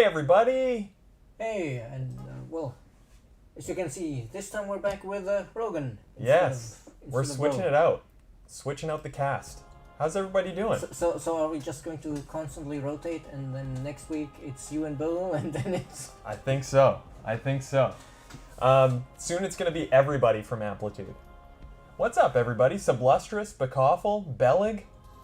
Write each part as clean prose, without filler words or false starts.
Hey everybody! Hey, and well, as you can see, this time we're back with Rogan. Yes, we're instead of switching Bo. it out. Switching out the cast. How's everybody doing? So are we just going to constantly rotate, and then next week it's you and Bo, and then it's I think so. Soon it's going to be everybody from Amplitude. What's up, everybody? Sublustrous, Bacoffle, Bellig.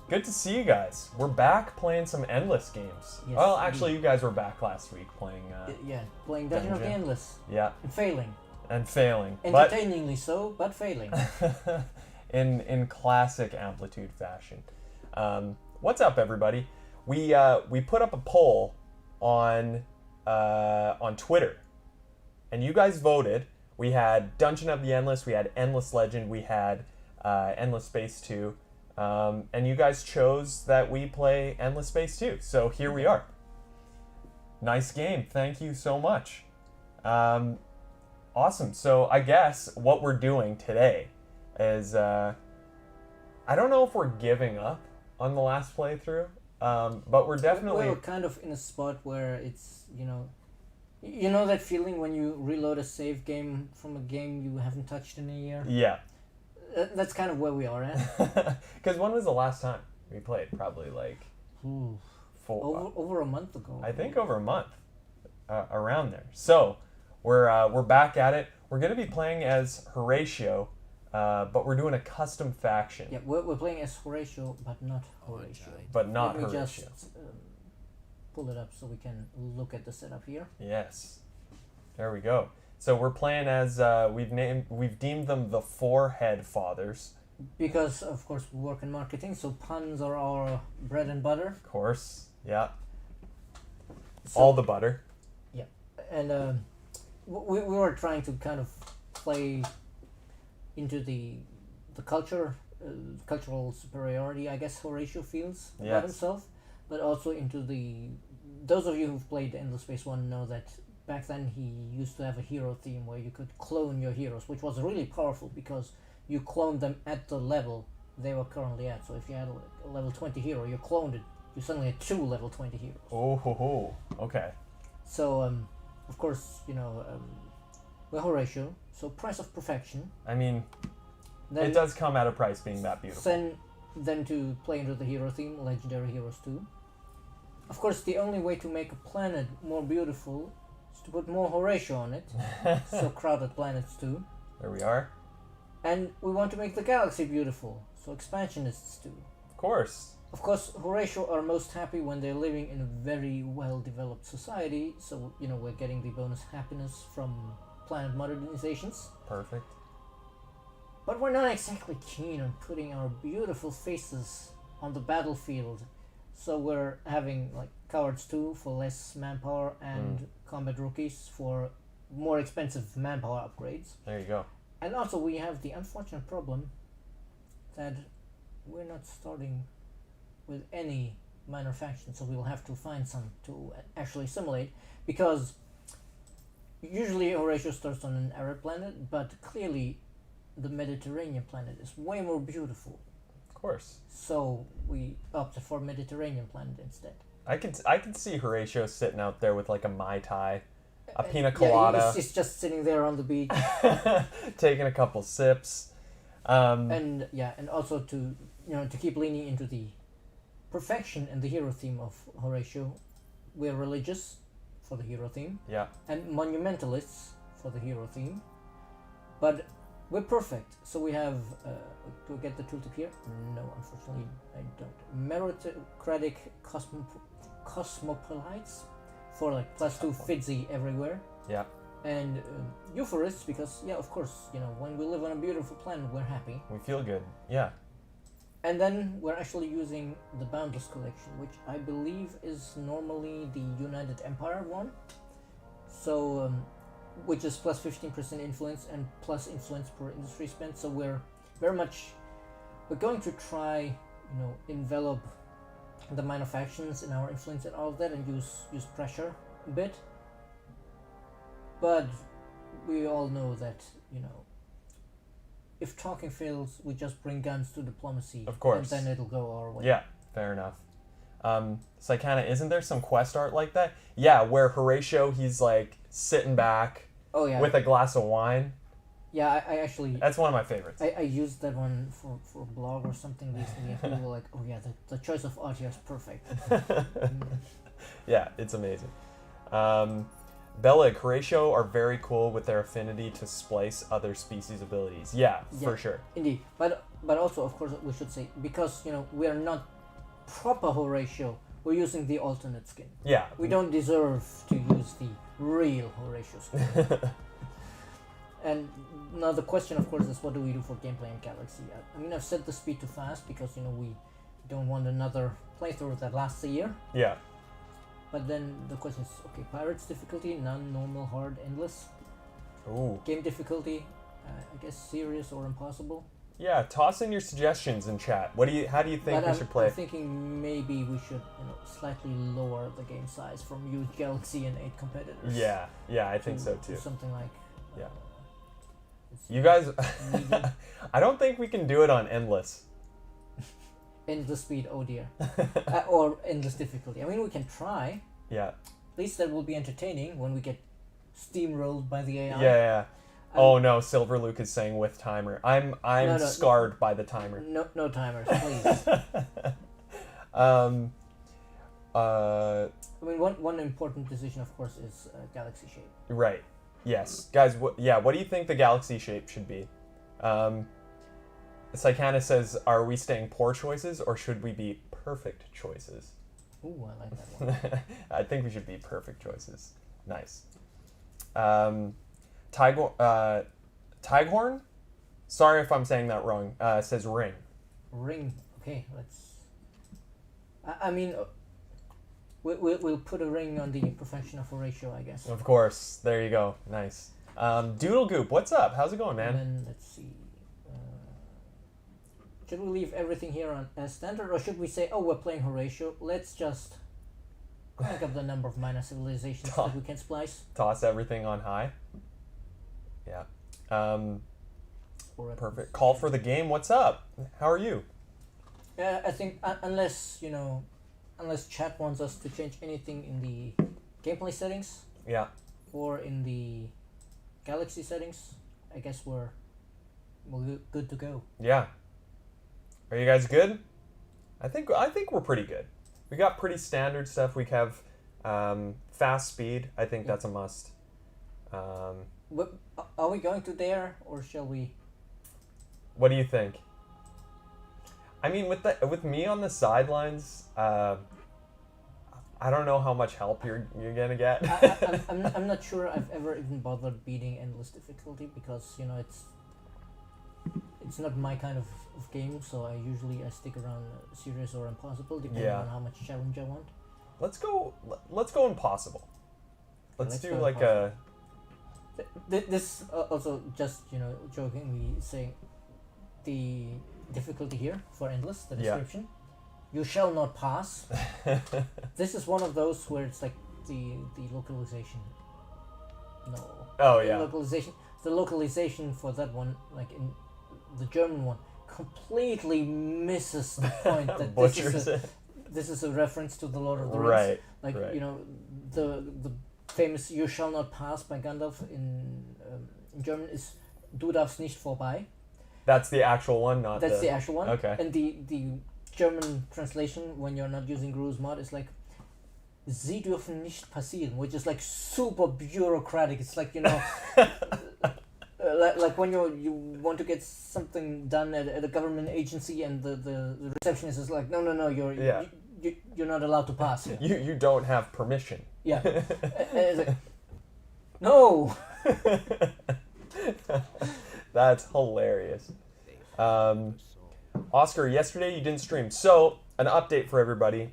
Good to see you guys. We're back playing some Endless games. Yes, Well, actually, you guys were back last week playing. yeah, playing Dungeon of the Dungeon. Endless Yeah, and failing, and failing. entertainingly so, but failing. But in classic Amplitude fashion. What's up, everybody? We put up a poll on Twitter, and you guys voted. We had Dungeon of the Endless, we had Endless Legend, we had Endless Space 2, and you guys chose that we play Endless Space 2. So here we are. Nice game. Thank you so much. Awesome. So I guess what we're doing today is I don't know if we're giving up on the last playthrough, but we're definitely We're kind of in a spot where it's you know that feeling when you reload a save game from a game you haven't touched in a year. yeah. That's kind of where we are at. Because when was the last time we played? Probably like Ooh. four. Over a month ago. I think over a month, around there. So we're back at it. We're gonna be playing as Horatio, but we're doing a custom faction. Yeah, we're playing as Horatio, but not Horatio. But not Let me Horatio. just pull it up so we can look at the setup here. Yes. There we go. So we're playing as we've deemed them the Four-Head Fathers. Because, of course, we work in marketing, so puns are our bread and butter. Of course. Yeah. So, All the butter. And we were trying to kind of play into the cultural superiority, I guess Horatio feels about Yes. himself, but also into those of you who've played Endless Space 1 know that back then he used to have a hero theme where you could clone your heroes, which was really powerful because you cloned them at the level they were currently at. So if you had a level 20 hero, you cloned it, you suddenly had 2 level 20 heroes. Oh ho ho. Okay. So of course, we're Horatio, so price of perfection. I mean, Then it does come at a price being that beautiful. Then to play into the hero theme, Legendary Heroes 2. Of course, the only way to make a planet more beautiful is to put more Horatio on it. So Crowded Planets 2. There we are. And we want to make the galaxy beautiful, so Expansionists 2. Of course. Of course, Horatio are most happy when they're living in a very well-developed society, so, we're getting the bonus happiness from planet modernizations. Perfect. But we're not exactly keen on putting our beautiful faces on the battlefield. So we're having like Cowards 2 for less manpower and Combat Rookies for more expensive manpower upgrades. There you go. And also we have the unfortunate problem that we're not starting with any minor faction, so we'll have to find some to actually assimilate, because usually Horatio starts on an Arab planet, but clearly the Mediterranean planet is way more beautiful. Of course. So we opted for Mediterranean planet instead. I could see Horatio sitting out there with like a Mai Tai, a pina Yeah, colada, he's just sitting there on the beach. taking a couple sips. And also to keep leaning into the perfection and the hero theme of Horatio, we're religious for the hero theme, Yeah. and monumentalists for the hero theme. But we're perfect, so we have do I get the tooltip here? No, unfortunately I don't. Meritocratic cosmopolites for like +2 Fidzy everywhere. Yeah. And euphorists, because of course, when we live on a beautiful planet, we're happy. We feel good. Yeah. And then we're actually using the Boundless collection, which I believe is normally the United Empire one. So, which is plus 15% influence and plus influence per industry spent. So we're going to try, envelop the minor factions in our influence and all of that, and use pressure a bit. But we all know that, if talking fails, we just bring guns to diplomacy. Of course. And then it'll go our way. Yeah. Fair enough. Psychana, isn't there some quest art like that? Yeah, where Horatio, he's like sitting back Oh yeah. with a glass of wine. Yeah, I actually That's one of my favorites. I used that one for a blog or something recently, and people were like, "Oh yeah, the choice of audio is perfect." Yeah, it's amazing. Bella, Horatio are very cool with their affinity to splice other species' abilities. Yeah, for sure. Indeed, but also of course we should say, because we are not proper Horatio, we're using the alternate skin. Yeah. We don't deserve to use the real Horatio skin. And now the question, of course, is what do we do for gameplay in Galaxy? I mean, I've set the speed to fast because we don't want another playthrough that lasts a year. Yeah. But then the question is, okay, Pirates difficulty, none, normal, hard, endless. Ooh. Game difficulty, I guess serious or impossible. Yeah, toss in your suggestions in chat. How do you think we should play? I'm thinking maybe we should, slightly lower the game size from huge Galaxy and 8 competitors. Yeah, I think so too. Something like. Yeah. You guys, I don't think we can do it on endless. Endless speed, oh dear. Or endless difficulty. I mean, we can try. Yeah. At least that will be entertaining when we get steamrolled by the AI. Yeah. Oh no, Silver Luke is saying with timer. I'm scarred by the timer. No timers, please. I mean, one important decision, of course, is galaxy shape. Right. Yes, guys. What do you think the galaxy shape should be? Psychana says, "Are we staying poor choices or should we be perfect choices?" Ooh, I like that one. I think we should be perfect choices. Nice. Tighorn? Sorry if I'm saying that wrong. Says ring. Ring. Okay, let's. I mean, we'll put a ring on the profession of Horatio, I guess. Of course. There you go. Nice. Doodle Goop, what's up? How's it going, man? And then let's see. Should we leave everything here as standard, or should we say, oh, we're playing Horatio? Let's just crank up the number of minor civilizations that we can splice. Toss everything on high. Yeah. Perfect. Call for the game. What's up? How are you? I think unless chat wants us to change anything in the gameplay settings. Yeah. Or in the galaxy settings, I guess we're good to go. Yeah. Are you guys good? I think we're pretty good. We got pretty standard stuff. We have fast speed. I think that's a must. But are we going to there, or shall we? What do you think? I mean, with me on the sidelines, I don't know how much help you're gonna get. I'm not sure I've ever even bothered beating endless difficulty because it's not my kind of game. So I stick around serious or impossible depending on how much challenge I want. Let's go impossible. Let's do like impossible. This also just jokingly saying the difficulty here for endless, the description. You shall not pass. This is one of those where it's like the localization. No. Oh yeah. The localization for that one, like in the German one, completely misses the point that this is a reference to the Lord of the Rings. Right. Like the famous "You shall not pass" by Gandalf in German is "Du darfst nicht vorbei." That's the actual one, not That's the actual one. Okay. And the German translation, when you're not using Gru's mod, is like "Sie dürfen nicht passieren," which is like super bureaucratic. It's like like when you want to get something done at a government agency, and the receptionist is like, no, you're not allowed to pass. You don't have permission. Yeah. And it's like, no. That's hilarious. Oscar, yesterday you didn't stream. So, an update for everybody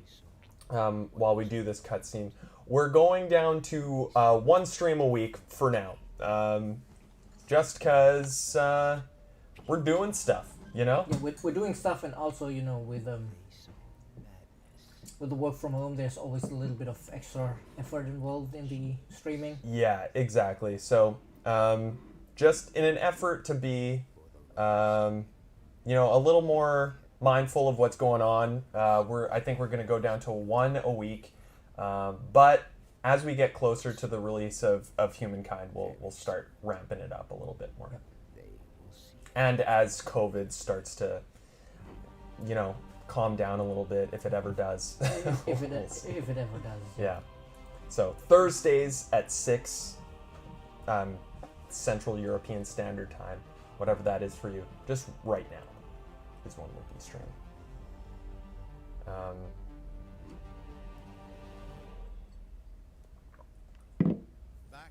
while we do this cutscene. We're going down to one stream a week for now. Just because we're doing stuff, Yeah, we're doing stuff, and also, with the work from home, there's always a little bit of extra effort involved in the streaming. Yeah, exactly. So, just in an effort to be, a little more mindful of what's going on. I think we're going to go down to 1 a week, but as we get closer to the release of Humankind, we'll start ramping it up a little bit more. Yep. And as COVID starts to, calm down a little bit, if it ever does. if it We'll see. if it ever does. Yeah. So Thursdays at 6 Central European Standard Time, whatever that is for you, just right now is when we'll be streaming.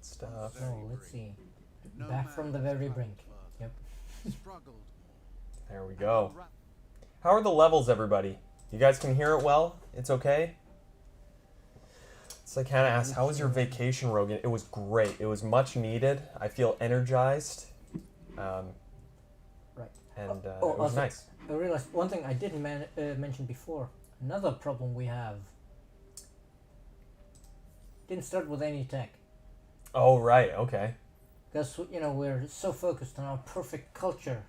Stuff. So let's see. Back from the very brink. Yep. There we go. How are the levels, everybody? You guys can hear it well? It's okay? So I kind of asked, how was your vacation, Rogan? It was great. It was much needed. I feel energized. Right. And it also, was nice. I realized one thing I didn't mention before. Another problem we have. Didn't start with any tech. Oh, right. Okay. Because, we're so focused on our perfect culture.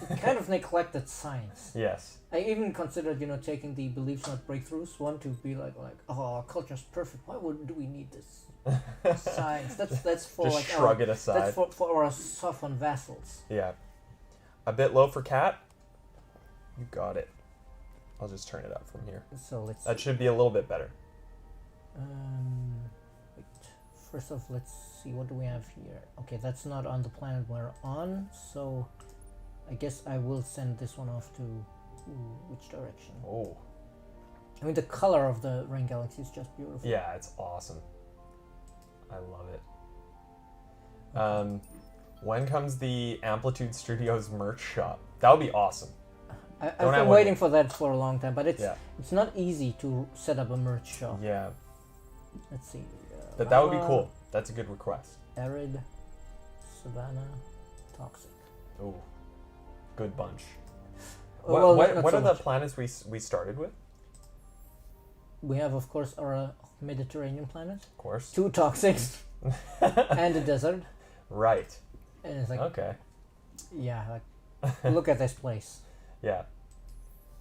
We kind of neglected science. Yes. I even considered, taking the Beliefs Not Breakthroughs one to be like, oh, our culture's perfect. Why do we need this science? That's for Just like shrug it aside. That's for our sovereign vassals. Yeah. A bit low for Cat? You got it. I'll just turn it up from here. So let's. That should be a little bit better. Wait. First off, let's see what do we have here. Okay, that's not on the planet we're on, so I guess I will send this one off to which direction? Oh. I mean, the color of the Ring Galaxy is just beautiful. Yeah, it's awesome. I love it. When comes the Amplitude Studios merch shop? That would be awesome. I've been waiting for that for a long time, but it's not easy to set up a merch shop. Yeah. Let's see. But that would be cool. That's a good request. Arid, Savannah, Toxic. Ooh. Good bunch. Well, What not are so the much. planets we started with? We have, of course, our Mediterranean planet, Of course. 2 Toxics, and a desert. Right. And it's like, Okay. yeah, like, look at this place. Yeah.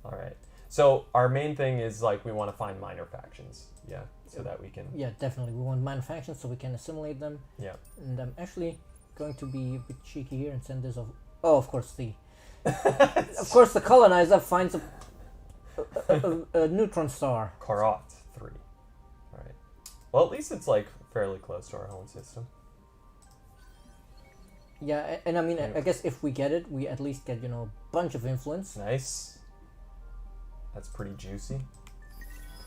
All right. So our main thing is like we want to find minor factions. Yeah. So that we can. Yeah, definitely. We want minor factions so we can assimilate them. Yeah. And I'm actually going to be a bit cheeky here and send this off. Oh, of course, the colonizer finds a neutron star. Karat 3. All right. Well, at least it's like fairly close to our home system. Yeah, and I mean, I guess if we get it, we at least get, a bunch of influence. Nice. That's pretty juicy.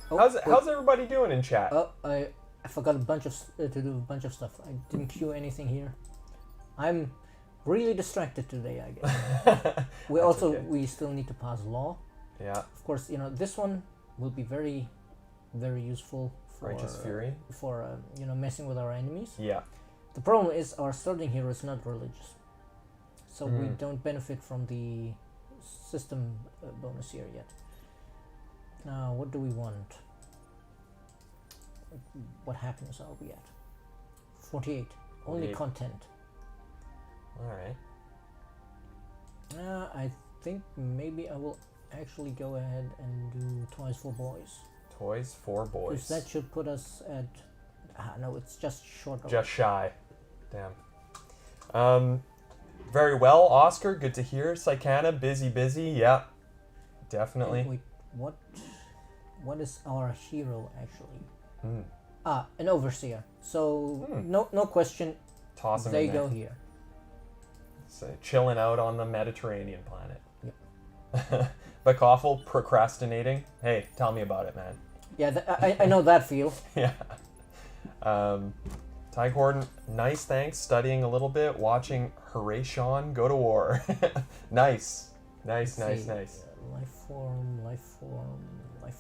Oh, How's everybody doing in chat? Oh, I forgot to do a bunch of stuff. I didn't queue anything here. I'm really distracted today, I guess. We still need to pass law. Yeah. Of course, this one will be very, very useful for Righteous Fury. For messing with our enemies. Yeah. The problem is our starting hero is not religious, so we don't benefit from the system bonus here yet. Now, what do we want? What happiness are we at? 48. Only 48. Content. All right. I think maybe I will actually go ahead and do Toys for Boys. Toys for Boys. Because that should put us at... no, it's just short of... Just shy. Damn. Very well, Oscar. Good to hear. Psychana, busy. Yeah. Definitely. Wait, what is our hero actually? Hmm. An overseer. So no question. Toss him They in there. go here. So, chilling out on the Mediterranean planet. Yep. Bakoffel procrastinating. Hey, tell me about it, man. Yeah, I know that feel. Yeah. Ty Gordon, nice, thanks. Studying a little bit, watching Horatio go to war. Nice. Let's see. Nice. Life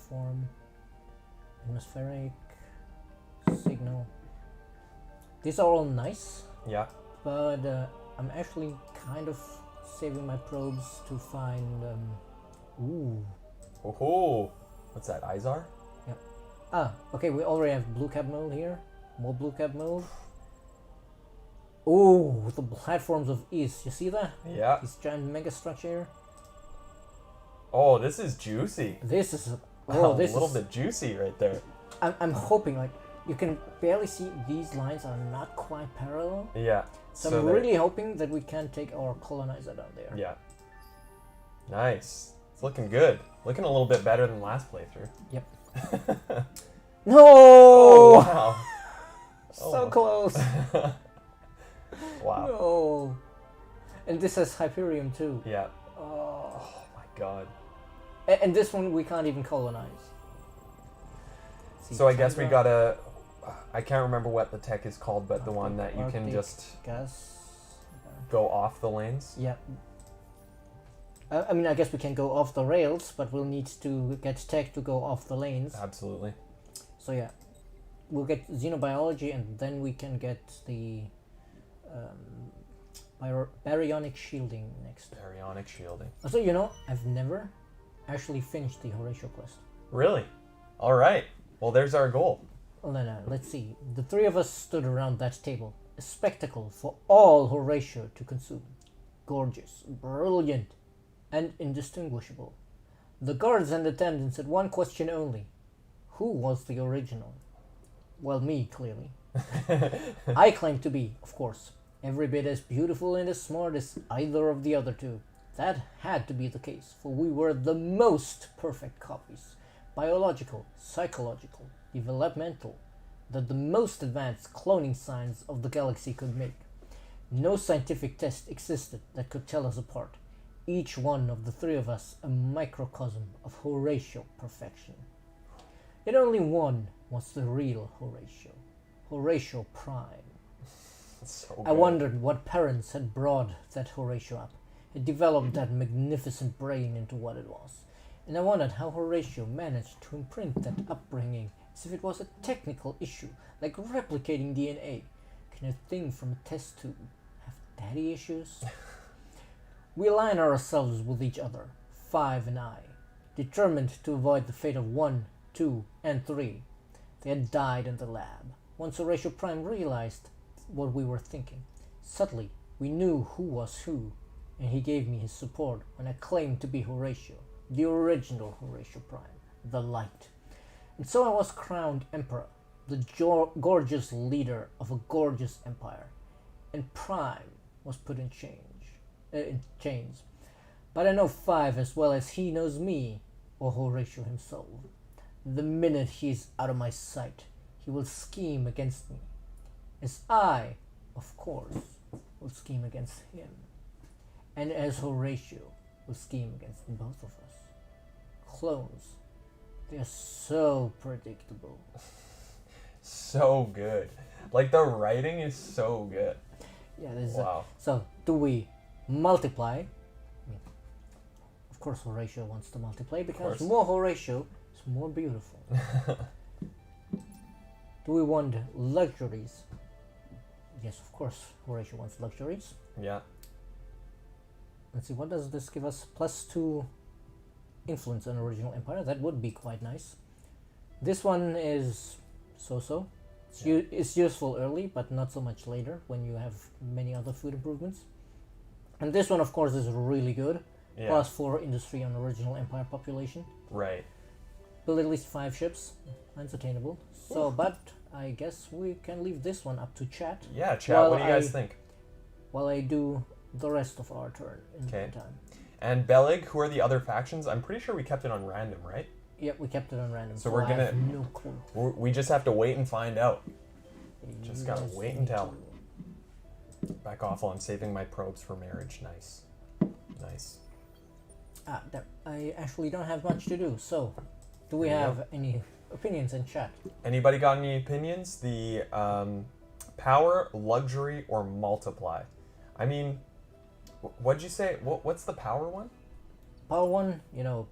form, atmospheric, signal. These are all nice, Yeah. but I'm actually kind of saving my probes to find. Ooh. Oh, what's that? Izar? Okay. We already have blue cap mode here. More blue cap mode. Ooh, the platforms of East. You see that? Yeah. This giant mega structure. Oh, this is juicy. This is A this little is. bit juicy right there. I'm hoping like you can barely see these lines are not quite parallel. Yeah. So, I'm they're- really hoping that we can take our colonizer down there. Yeah. Nice. It's looking good. Looking a little bit better than last playthrough. Yep. Oh, No! wow. So Oh. close. Wow. No. And this has Hyperion too. Yeah. Oh. Oh my god. And this one we can't even colonize. See, So I guess we Chandra, gotta. I can't remember what the tech is called, but the one that you can Arctic just gas. go off the lanes. Yeah. I mean, I guess we can go off the rails, but we'll need to get tech to go off the lanes. Absolutely. So yeah, we'll get xenobiology, and then we can get the baryonic shielding next. Baryonic shielding. Also, you know, I've never actually finished the Horatio quest. Really? All right. Well, there's our goal. Well, no, let's see. The three of us stood around that table, a spectacle for all Horatio to consume. Gorgeous, brilliant, and indistinguishable. The guards and attendants had one question only. Who was the original? Well, me, clearly. I claim to be, of course, every bit as beautiful and as smart as either of the other two. That had to be the case, for we were the most perfect copies. Biological, psychological, developmental, that the most advanced cloning science of the galaxy could make. No scientific test existed that could tell us apart. Each one of the three of us a microcosm of Horatio perfection. Yet only one was the real Horatio, Horatio Prime. So I good. wondered what parents had brought that Horatio up, had developed that magnificent brain into what it was. And I wondered how Horatio managed to imprint that upbringing as if it was a technical issue, like replicating DNA. Can a thing from a test tube have daddy issues? We align ourselves with each other, Five and I, determined to avoid the fate of 1, 2, and 3. They had died in the lab. Once Horatio Prime realized what we were thinking. Subtly, we knew who was who, and he gave me his support when I claimed to be Horatio, the original Horatio Prime, the light. And so I was crowned emperor, the gorgeous leader of a gorgeous empire, and Prime was put in chains. But I know Five as well as he knows me, or Horatio himself. The minute he's out of my sight, he will scheme against me, as I, of course, will scheme against him, and as Horatio will scheme against both of us. Clones, they're so predictable. So good. Like the writing is so good. Yeah, this Wow. so do we multiply? I mean, of course Horatio wants to multiply because course. more Horatio is more beautiful. Do we want luxuries? Yes, of course Horatio wants luxuries. Yeah. Let's see, what does this give us? +2 influence on original empire. That would be quite nice. This one is so-so. It's useful early, but not so much later when you have many other food improvements. And this one, of course, is really good. Yeah. +4 industry on original empire population. Right. Build at least 5 ships. That's attainable. So, but I guess we can leave this one up to chat Yeah, chat. Well, what do you guys I- think? while I do the rest of our turn in the Okay. meantime. And Bellig, who are the other factions? I'm pretty sure we kept it on random, right? Yep, we kept it on random. So we're I have gonna- no clue. We just have to wait and find out. Just gotta Yes, wait me and tell. too. Back off while I'm saving my probes for marriage. Nice. Nice. There. I actually don't have much to do. So, do we There you have any opinions in chat? Anybody got any opinions? The power, luxury, or multiply? I mean, what'd you say? What's the power one? Power 1,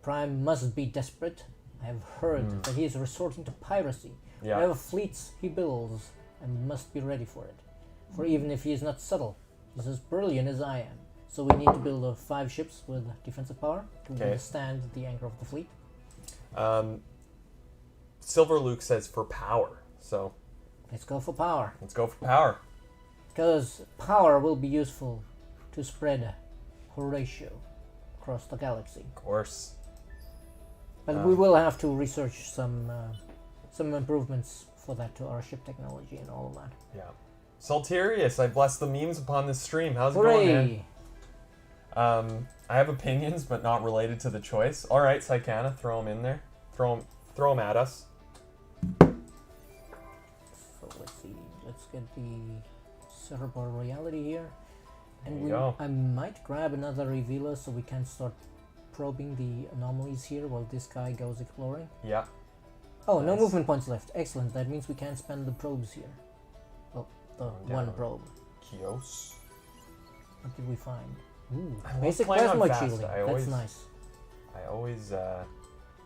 Prime must be desperate. I have heard that he is resorting to piracy. Yeah. Whatever fleets he builds, I must be ready for it. For even if he is not subtle, he's as brilliant as I am. So we need to build 5 ships with defensive power to Okay. withstand the anger of the fleet. Silver Luke says for power. So Let's go for power. let's go for power. Because power will be useful to spread Horatio across the galaxy. Of course. But we will have to research some improvements for that to our ship technology and all of that. Yeah. Saltirius, I bless the memes upon this stream. How's it going, man? Hooray! I have opinions, but not related to the choice. All right, Psychana, throw them in there. Throw them at us. So let's see. Let's get the cerebral reality here. And There you go. I might grab another revealer so we can start probing the anomalies here while this guy goes exploring. Yeah. Oh, no Nice. movement points left. Excellent. That means we can spend the probes here. Well, the Down. one probe. Kios. What did we find? Ooh, I love basic playing on plasma fast. shielding. That's nice.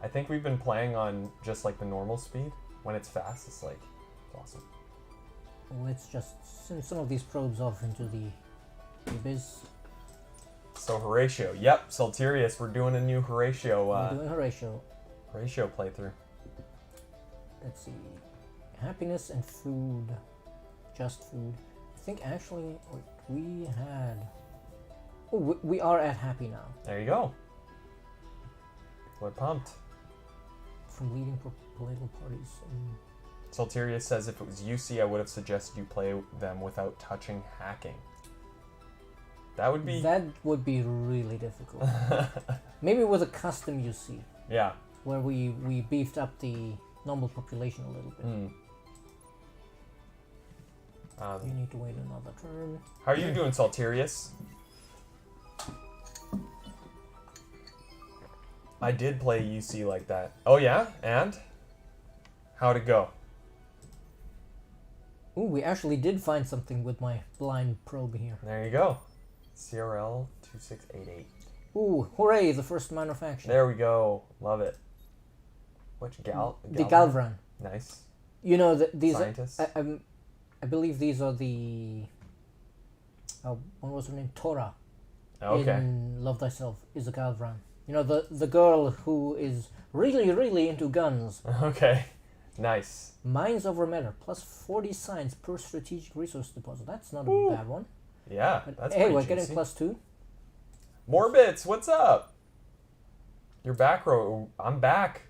I think we've been playing on just like the normal speed. When it's fast, it's like, it's awesome. Let's just send some of these probes off into the abyss. So Horatio, yep, Saltirius, we're doing a new Horatio, We're doing Horatio. Horatio playthrough. Let's see. Happiness and food. Just food. I think actually wait, we had... Oh, we are at happy now. There you go. We're pumped. From leading political parties. Saltirius says if it was UC, I would have suggested you play them without touching hacking. That would be... That would be really difficult. Maybe with a custom UC, Yeah. where we beefed up the normal population a little bit. Mm. You need to wait another turn. How are you doing, Saltirius? I did play UC like that. Oh yeah? And? How'd it go? Ooh, we actually did find something with my blind probe here. There you go. CRL 2688. Ooh, hooray, the first manufacture. There we go. Love it. Which The Galvran. Nice. You know, these Scientists. I believe these are the... what was her name? Tora. Okay. In Love Thyself is a Galvran. You know, the girl who is really, really into guns. Okay. Nice. Mines over matter, plus 40 science per strategic resource deposit. That's not Ooh. a bad one. Yeah, But that's hey, pretty we're getting juicy. plus 2. Morbits, what's up? You're back, I'm back.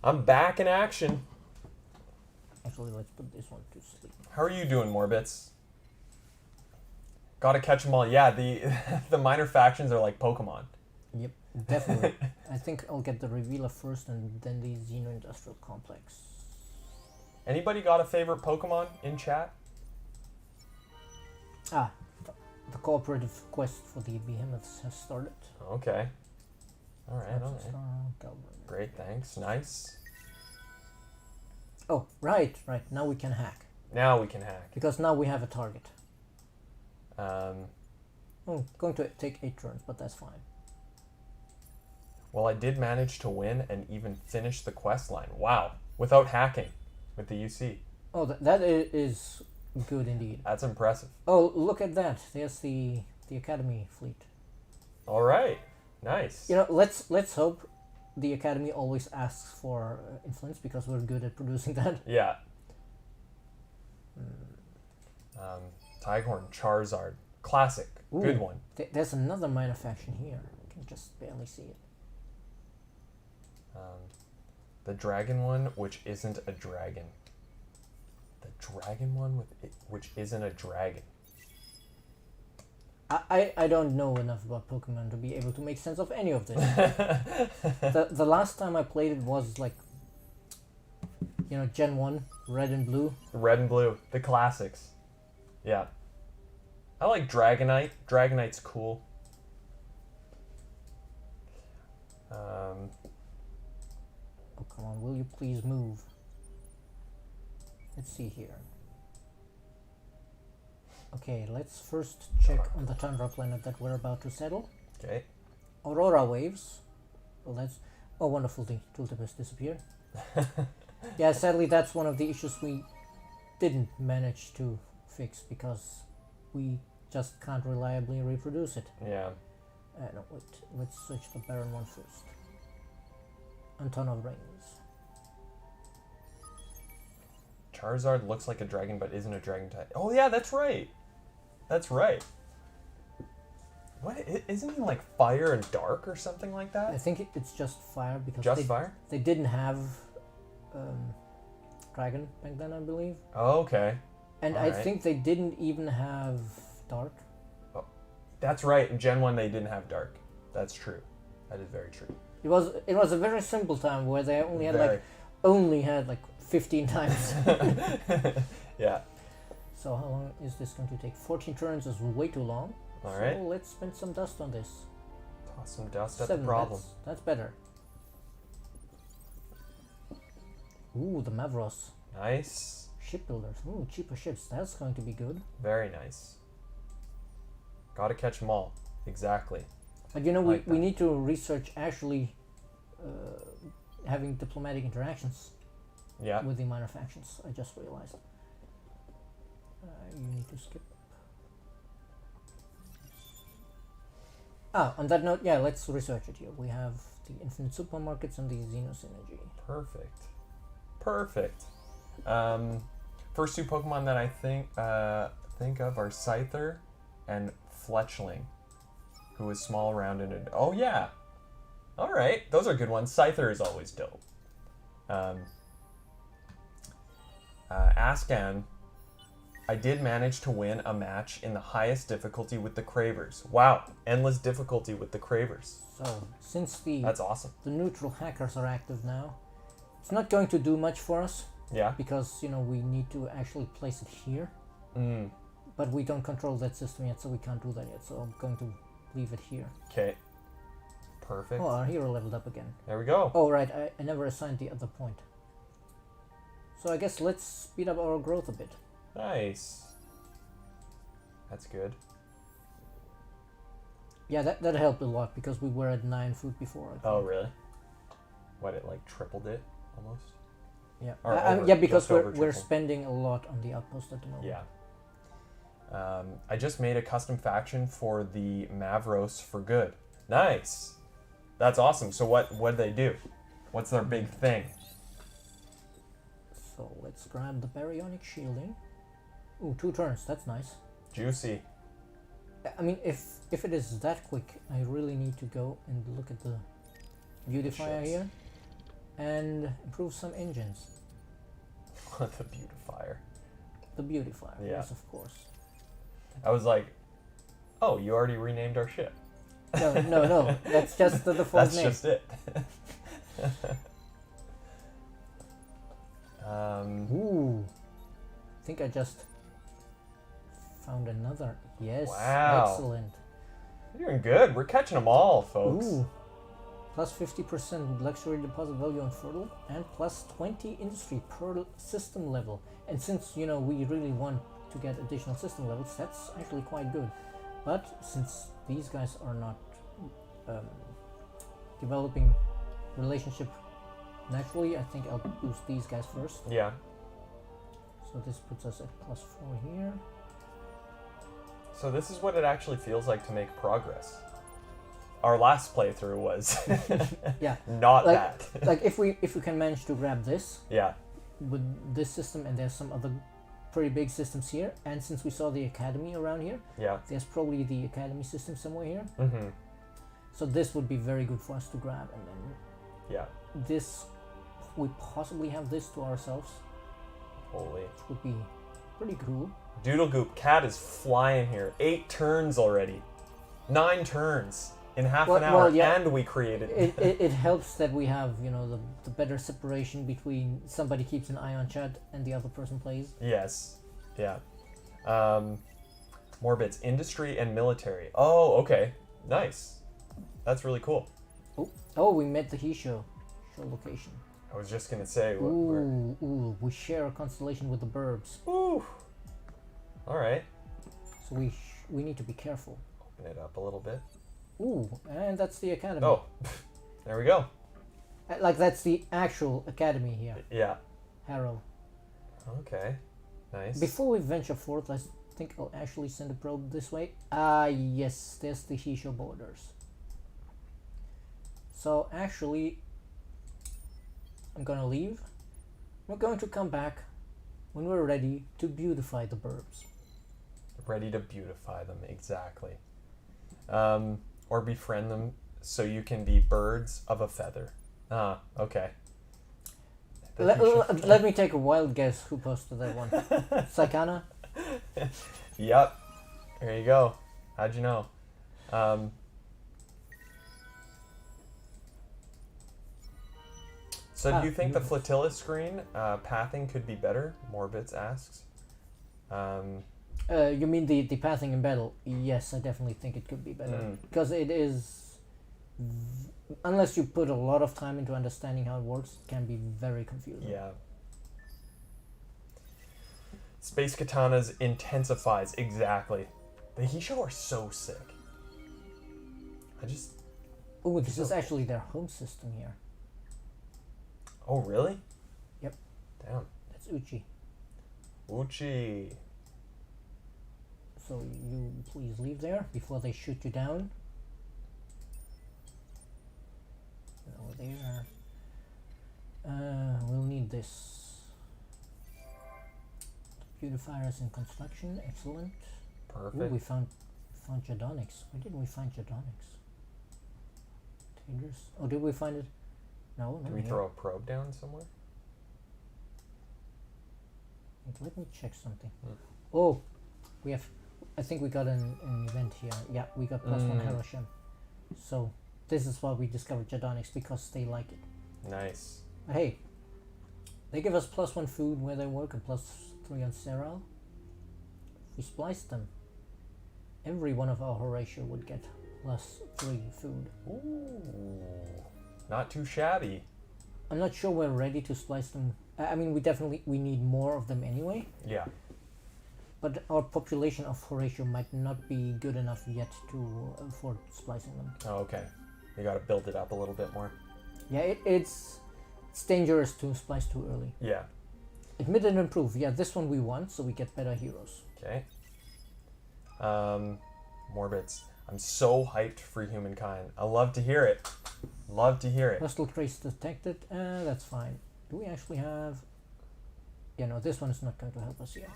I'm back in action. Actually, let's put this one to sleep. How are you doing, Morbits? Gotta catch them all. Yeah, the the minor factions are like Pokemon. Yep, definitely. I think I'll get the Revealer first and then the Xeno-Industrial Complex. Anybody got a favorite Pokemon in chat? The cooperative quest for the behemoths has started. Okay. All right. Galvran. Great, thanks. Nice. Oh, right. Now we can hack. Now we can hack. Because now we have a target. Um, Going to take 8 turns, but that's fine. well, I did manage to win and even finish the quest line. Wow. Without hacking with the UC. Oh, that is good indeed. That's impressive. Oh, look at that. There's the Academy fleet. All right. Nice. You know, let's hope the Academy always asks for influence because we're good at producing that. Yeah. Tyghorn, Charizard. Classic. Ooh. Good one. There's another minor faction here. I can just barely see it. The dragon one, which isn't a dragon. The dragon one which isn't a dragon. I don't know enough about Pokemon to be able to make sense of any of this. the last time I played it was like, you know, Gen 1, Red and Blue. Red and blue. The classics. Yeah. I like Dragonite. Dragonite's cool. Oh, come on, will you please move? Let's see here. Okay, let's first check on the Tundra planet that we're about to settle. Okay. Aurora waves. Well, that's... Oh, wonderful, the tooltip has disappeared. Yeah, sadly, that's one of the issues we didn't manage to fix because we just can't reliably reproduce it. Yeah. No, wait, let's search the Baron one first. Antonov Rings. Charizard looks like a dragon but isn't a dragon type. Oh yeah, that's right. That's right. Isn't he like fire and dark or something like I that? think it's just fire because Just fire? they didn't have dragon back then, I believe. Oh, okay. And I Alright. think they didn't even have dark. That's right. In Gen 1, they didn't have dark. That's true. That is very true. It was a very simple time where they only had like 15 times. Yeah. So how long is this going to take? 14 turns is way too long. All So right. let's spend some dust on this. Toss some dust at 7, the problem. That's better. Ooh, the Mavros. Nice. Shipbuilders. Ooh, cheaper ships. That's going to be good. Very nice. Gotta catch them all. Exactly. But you know, Like we that. need to research actually having diplomatic interactions Yeah. with the minor factions. I just realized. You need to skip. On that note, yeah, let's research it here. We have the infinite supermarkets and the Xenosynergy. Perfect. Perfect. First two Pokemon that I think of are Scyther and Fletchling, who is small, rounded, and oh yeah. All right, those are good ones. Scyther is always dope. Ascan, I did manage to win a match in the highest difficulty with the Cravers. Wow, endless difficulty with the Cravers. So since the That's awesome. neutral hackers are active now, it's not going to do much for us Yeah. because we need to actually place it here. Mm. But we don't control that system yet, so we can't do that yet. So I'm going to leave it here. Okay. Perfect. Oh, our hero leveled up again. There we go. Oh, right, I never assigned the other point. So I guess let's speed up our growth a bit. Nice. That's good. Yeah, that helped a lot because we were at 9 food before. I think. Oh, really? What, it like tripled it almost? Yeah, Or over- yeah, because just we're over triple. spending a lot on the outpost at the moment. Yeah. I just made a custom faction for the Mavros for good. Nice. That's awesome. So what do they do? What's their big thing? So let's grab the baryonic shielding. Ooh, 2 turns. That's nice. Juicy. I mean, if it is that quick, I really need to go and look at the beautifier Ships. here and improve some engines. The beautifier. The beautifier, Yeah. yes, of course. I was like, oh, you already renamed our ship. No. That's just the default That's name. just it. Ooh. I think I just found another. Yes. Wow. Excellent. You're doing good. We're catching them all, folks. Ooh. Plus 50% luxury deposit value on fertile and plus 20 industry per system level. And since, we really want to get additional system levels, that's actually quite good. But since these guys are not developing relationship naturally, I think I'll boost these guys first. Yeah. So this puts us at plus 4 here. So this is what it actually feels like to make progress. Our last playthrough was Yeah. not Like- that. Like if we can manage to grab this Yeah. with this system, and there's some other pretty big systems here, and since we saw the academy around here, Yeah. there's probably the academy system somewhere here. Mm-hmm. So this would be very good for us to grab, and then Yeah. this, we possibly have this to ourselves, Holy. which would be pretty cool. Doodle Goop Cat is flying here. 8 turns already. 9 turns in half an Well, hour, yeah. and we created. It helps that we have the better separation between somebody keeps an eye on chat and the other person plays. Yes. Yeah. More bits. Industry and military. Oh, okay. Nice. That's really cool. Oh, we met the Hisho show location. I was just gonna say. We're, Ooh, we share a constellation with the Burbs, ooh. All right. so we need to be careful. Open it up a little bit. Ooh, and that's the academy. Oh, there we go. Like that's the actual academy here, Yeah. Harrow. Okay. Nice. Before we venture forth, I think I'll actually send a probe this way. Yes, there's the Hisho borders. So actually, I'm gonna leave. We're going to come back when we're ready to beautify the Burbs. Ready to beautify them. Exactly. Or befriend them so you can be birds of a feather. Ah, okay. Let me take a wild guess who posted that one. Sakana? Yep. There you go. How'd you know? So do you think the flotilla screen pathing could be better? Morbitz asks. You mean the pathing in battle? Yes, I definitely think it could be better. Because it is... Unless you put a lot of time into understanding how it works, it can be very confusing. Yeah. Space Katanas intensifies, exactly. The Hisho are so sick. Oh, this is actually their home system here. Oh, really? Yep. Damn. That's Uchi. Uchi. So you please leave there before they shoot you down. Over there. We'll need this. Beautifiers in construction, excellent. Perfect. Ooh, we found Jadonics. Where did we find Jadonics? Tigers. Oh, did we find it? No, Did we throw a probe down somewhere? Wait, let me check something. Oh, we have. I think we got an event here. Yeah, we got +1 Hiroshima. So this is why we discovered Jadonics, because they like it. Nice. But hey, they give us +1 food where they work and +3 on Sterile. If we splice them, every one of our Horatio would get +3 food. Ooh, not too shabby. I'm not sure we're ready to splice them. I mean, we need more of them anyway. Yeah. But our population of Horatio might not be good enough yet to afford splicing them. Oh, okay. You got to build it up a little bit more. Yeah, it's dangerous to splice too early. Yeah. Admit and improve. Yeah, this one we want, so we get better heroes. Okay. Morbitz. I'm so hyped for humankind. I love to hear it. Love to hear it. Hostile trace detected. That's fine. Do we actually have... Yeah, no, this one is not going to help us yet.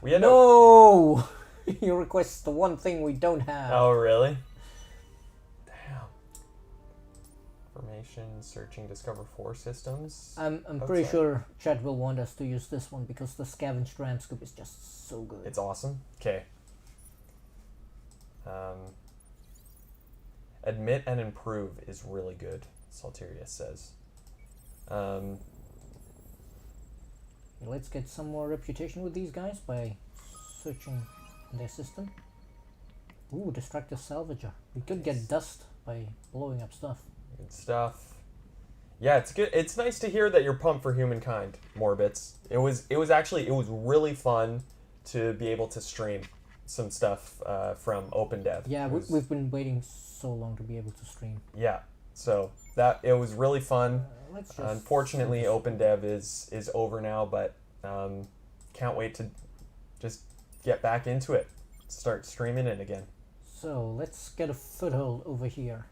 We had no! You request the one thing we don't have. Oh, really? Damn. Information, searching, discover 4 systems. I'm pretty sure Chad will want us to use this one because the scavenged ram scoop is just so good. It's awesome. Okay. Admit and improve is really good, Salteria says. Let's get some more reputation with these guys by searching their system. Ooh, destructive salvager. We could get dust by blowing up stuff. Good stuff. Yeah, it's good. It's nice to hear that you're pumped for humankind, Morbitz. It was really fun to be able to stream some stuff from OpenDev. Yeah, we've been waiting so long to be able to stream. Yeah, so that it was really fun. Let's Unfortunately, OpenDev is over now, but can't wait to just get back into it. Start streaming it again. So let's get a foothold over here.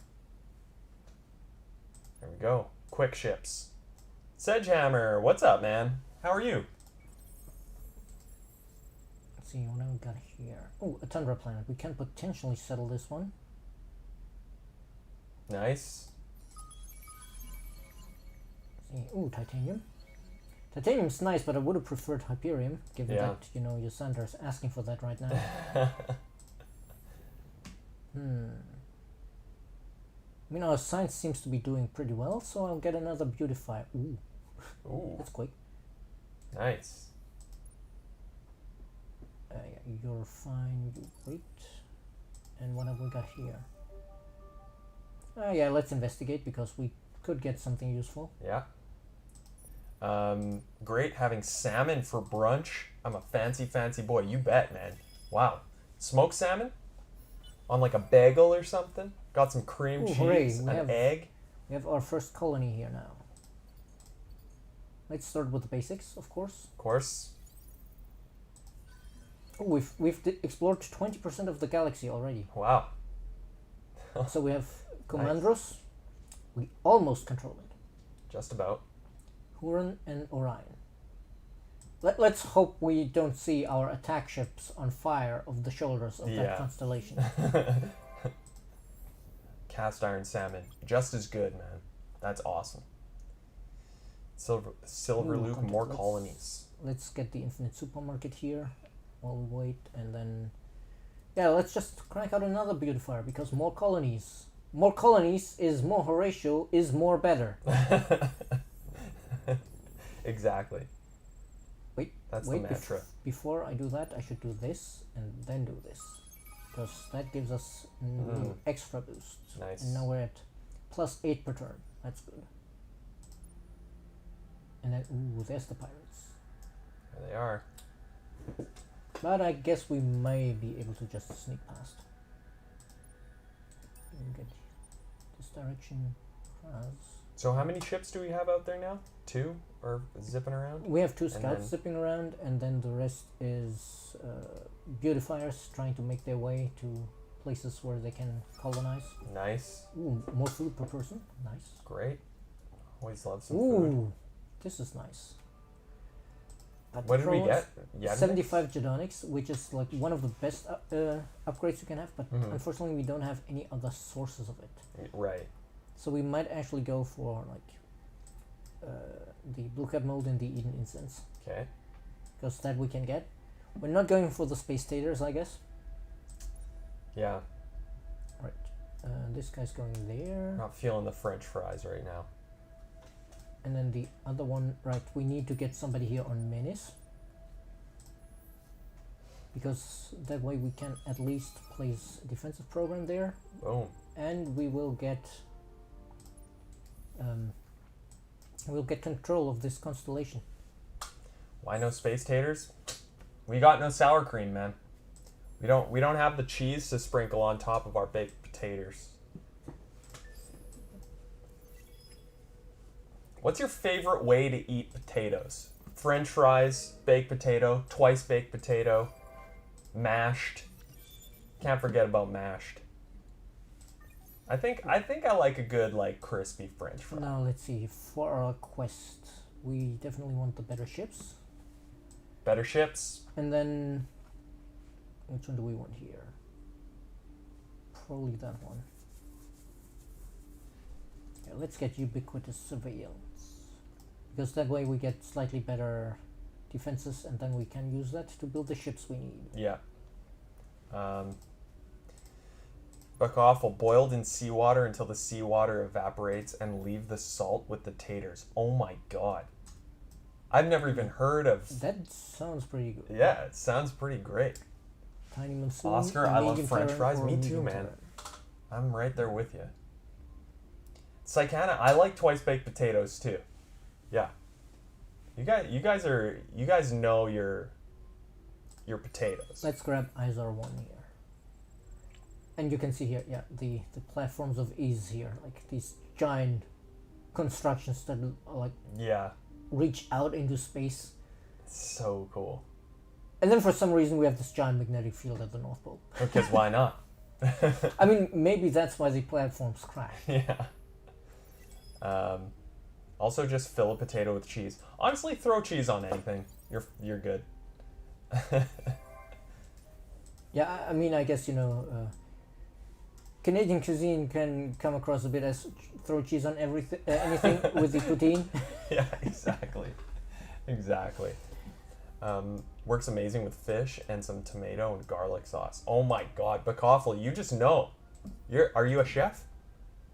There we go. Quick ships. Sedgehammer, what's up, man? How are you? Let's see, what have we got here? Oh, a tundra planet. We can potentially settle this one. Nice. Let's see. Ooh, titanium. Titanium's nice, but I would have preferred Hyperium, given that, you know, Yosander's asking for that right now. I mean, our science seems to be doing pretty well, so I'll get another beautifier. Ooh. Ooh. That's quick. Nice. Yeah, you're fine. You wait. And what have we got here? Yeah, let's investigate because we could get something useful. Yeah. Great having salmon for brunch. I'm a fancy boy. You bet, man. Wow. Smoked salmon? On like a bagel or something? Got some cream cheese, an egg. We have our first colony here now. Let's start with the basics, of course. Of course. Oh, we've explored 20% of the galaxy already. Wow. So we have Comandros. Nice. We almost control it. Just about. Huron and Orion. Let's hope we don't see our attack ships on fire of the shoulders of Yeah. that constellation. Cast iron salmon, just as good, man. That's awesome. Silver Ooh, Luke, content. more Let's- colonies. Let's get the infinite supermarket here while we wait, and then yeah, let's just crank out another beautifier because more colonies. More colonies is more Horatio is more better. Exactly. Wait, That's wait. the mantra. Before I do that, I should do this and then do this because that gives us extra boost. Nice. And now we're at +8 per turn. That's good. And then ooh, there's the pirates. There they are. But I guess we may be able to just sneak past. And get this direction. So how many ships do we have out there now? 2 or zipping around? We have 2 And scouts then- zipping around, and then the rest is beautifiers trying to make their way to places where they can colonize. Nice. Ooh, more food per person. Nice. Great. Always love some food. Ooh, this is nice. But What the did we pro is get? Yeah. 75 Gedonics, which is like one of the best upgrades you can have, but Mhm. unfortunately we don't have any other sources of it. Right. So we might actually go for like the Blue Cap Mold and the Eden Incense, Okay. because that we can get. We're not going for the Space Taters, I guess. Yeah. Right. This guy's going there. Not feeling the French fries right now. And then the other one, right, we need to get somebody here on Menace. Because that way we can at least place a defensive program there. Boom. And we will get we'll get control of this constellation. Why no space taters? We got no sour cream, man. We don't have the cheese to sprinkle on top of our baked potatoes. What's your favorite way to eat potatoes? French fries, baked potato, twice baked potato, mashed. Can't forget about mashed. I think I like a good like crispy French fry. Now let's see, for our quest we definitely want the better ships. Better ships. And then which one do we want here? Probably that one. Yeah, let's get ubiquitous surveillance. Because that way we get slightly better defenses, and then we can use that to build the ships we need. Yeah. Backoffel, boiled in seawater until the seawater evaporates and leave the salt with the taters. Oh my god. I've never even heard of... That sounds pretty good. Yeah, it sounds pretty great. Tiny monsoon. Oscar, a I love medium French terrain, fries. or a Me too, medium man. terrain. I'm right there with you. Psychana, I like twice baked potatoes too. Yeah. You guys know your potatoes. Let's grab Izar 1 here. And you can see here, yeah, the platforms of ease here, like these giant constructions that like Yeah. reach out into space. So cool. And then for some reason we have this giant magnetic field at the North Pole. Because why not? I mean, maybe that's why the platforms crash. Yeah. Also, just fill a potato with cheese. Honestly, throw cheese on anything. You're good. Yeah, I mean, I guess, you know, Canadian cuisine can come across a bit as throw cheese on everything, anything with the poutine. Yeah, exactly. Exactly. Works amazing with fish and some tomato and garlic sauce. Oh my god, Backoffel, you just know. Are you a chef?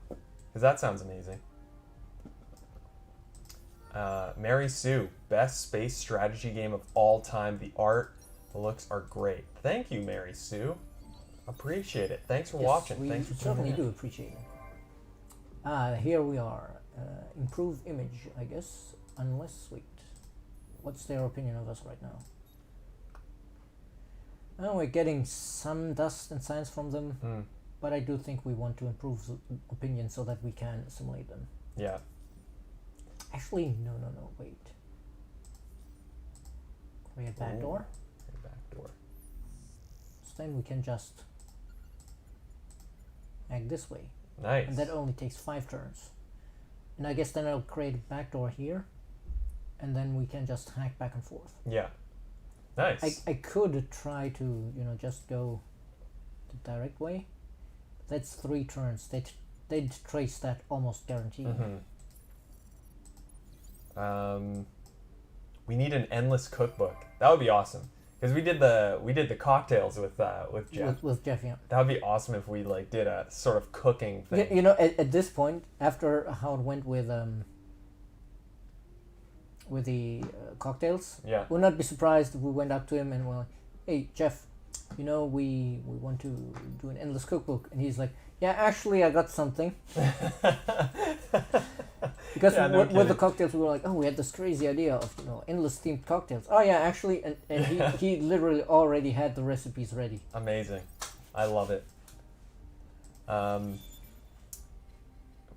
Because that sounds amazing. Mary Sue, best space strategy game of all time. The art, the looks are great. Thank you, Mary Sue. Appreciate it. Thanks for Yes, watching. we Thanks for certainly tuning in. do appreciate it. Here we are. Improve image, I guess. Unless, wait. What's their opinion of us right now? Oh, we're getting some dust and science from them, but I do think we want to improve the opinion so that we can assimilate them. Yeah. Actually, no, wait. Create backdoor. Backdoor. So then we can just act this way. Nice. And that only takes 5 turns. And I guess then I'll create a backdoor here. and then we can just hack back and forth. Yeah. Nice. I could try to just go the direct way. That's 3 turns. They'd trace that almost guaranteed. We need an endless cookbook. That would be awesome. Because we did the cocktails with Jeff. With Jeff, yeah. That would be awesome if we like did a sort of cooking thing. At this point, after how it went with the cocktails, Yeah. would not be surprised if we went up to him and we're like, "Hey, Jeff, we want to do an endless cookbook," and he's like, "Yeah, actually, I got something." Because with the cocktails, we were like, "Oh, we had this crazy idea of endless themed cocktails." Oh yeah, actually, and he literally already had the recipes ready. Amazing, I love it. We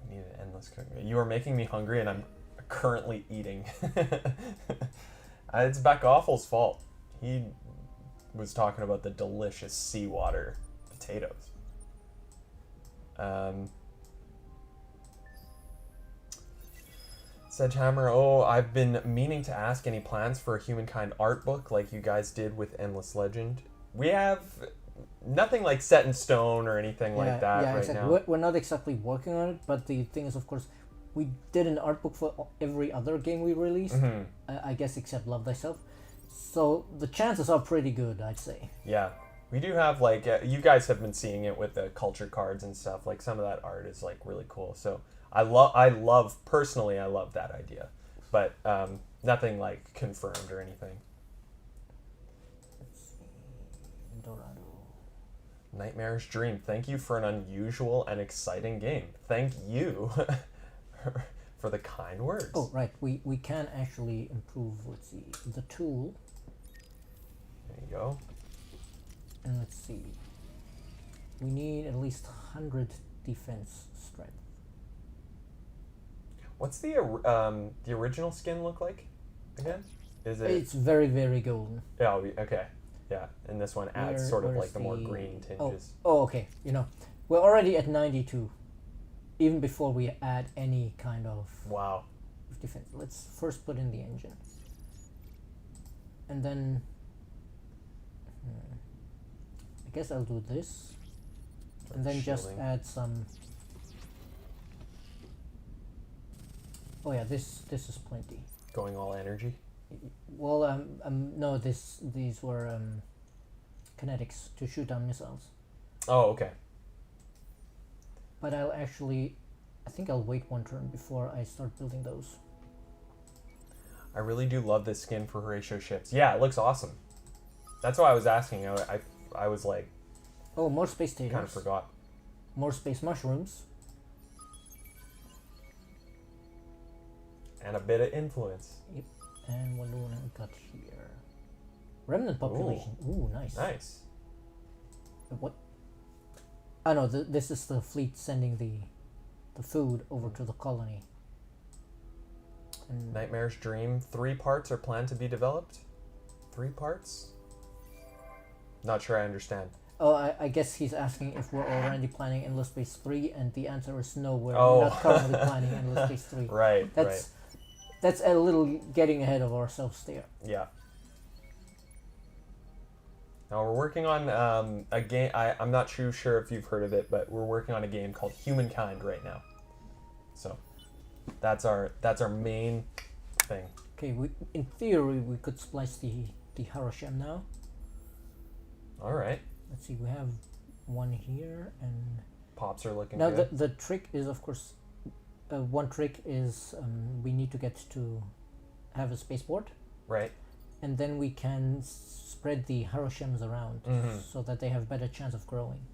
need an endless cooking. You are making me hungry, and I'm currently eating. It's Backawful's fault. He was talking about the delicious seawater potatoes. Sedgehammer, I've been meaning to ask any plans for a Humankind art book like you guys did with Endless Legend. We have nothing like set in stone or anything like that right exactly. now. We're not exactly working on it, but the thing is, of course, we did an art book for every other game we released, I guess except Love Thyself. So the chances are pretty good, I'd say. Yeah. We do have, like, you guys have been seeing it with the culture cards and stuff. Like, some of that art is, like, really cool. So personally, I love that idea. But nothing, like, confirmed or anything. Let's see. Dorado. Nightmarish Dream. Thank you for an unusual and exciting game. Thank you for the kind words. Oh, right. We can actually improve, let's see, the tool. There you go. And let's see. We need at least 100 defense strength. What's the original skin look like again? Is it? It's very, very golden. Yeah. Okay. Yeah. And this one adds sort of like the more green tinges. Oh, okay. We're already at 92, even before we add any kind of Wow. defense. Let's first put in the engine, and then I guess I'll do this, and then just shielding. add some. Oh yeah, this is plenty. Going all energy. Well, no, these were kinetics to shoot down missiles. Oh, okay. But I think I'll wait 1 turn before I start building those. I really do love this skin for Horatio ships. Yeah, it looks awesome. That's why I was asking. I was like, oh, more space taters. kind of forgot. More space mushrooms. And a bit of influence. Yep. And what do we got here? Remnant population. Ooh, nice. Nice. What? Oh no, this is the fleet sending the food over to the colony. And Nightmarish Dream. 3 parts are planned to be developed. 3 parts? Not sure I understand. oh, I guess he's asking if we're already planning Endless Space 3, and the answer is no, we're Oh. not currently planning Endless Space 3. Right. That's a little getting ahead of ourselves there. Yeah. Now we're working on a game. I'm not too sure if you've heard of it, but we're working on a game called Humankind right now. So that's our main thing. Okay, in theory we could splice the Harashem now. All right. Let's see, we have one here, and Pops are looking now good. the trick is, of course, one trick is we need to get to have a spaceport, Right. and then we can spread the Harashems around so that they have better chance of growing.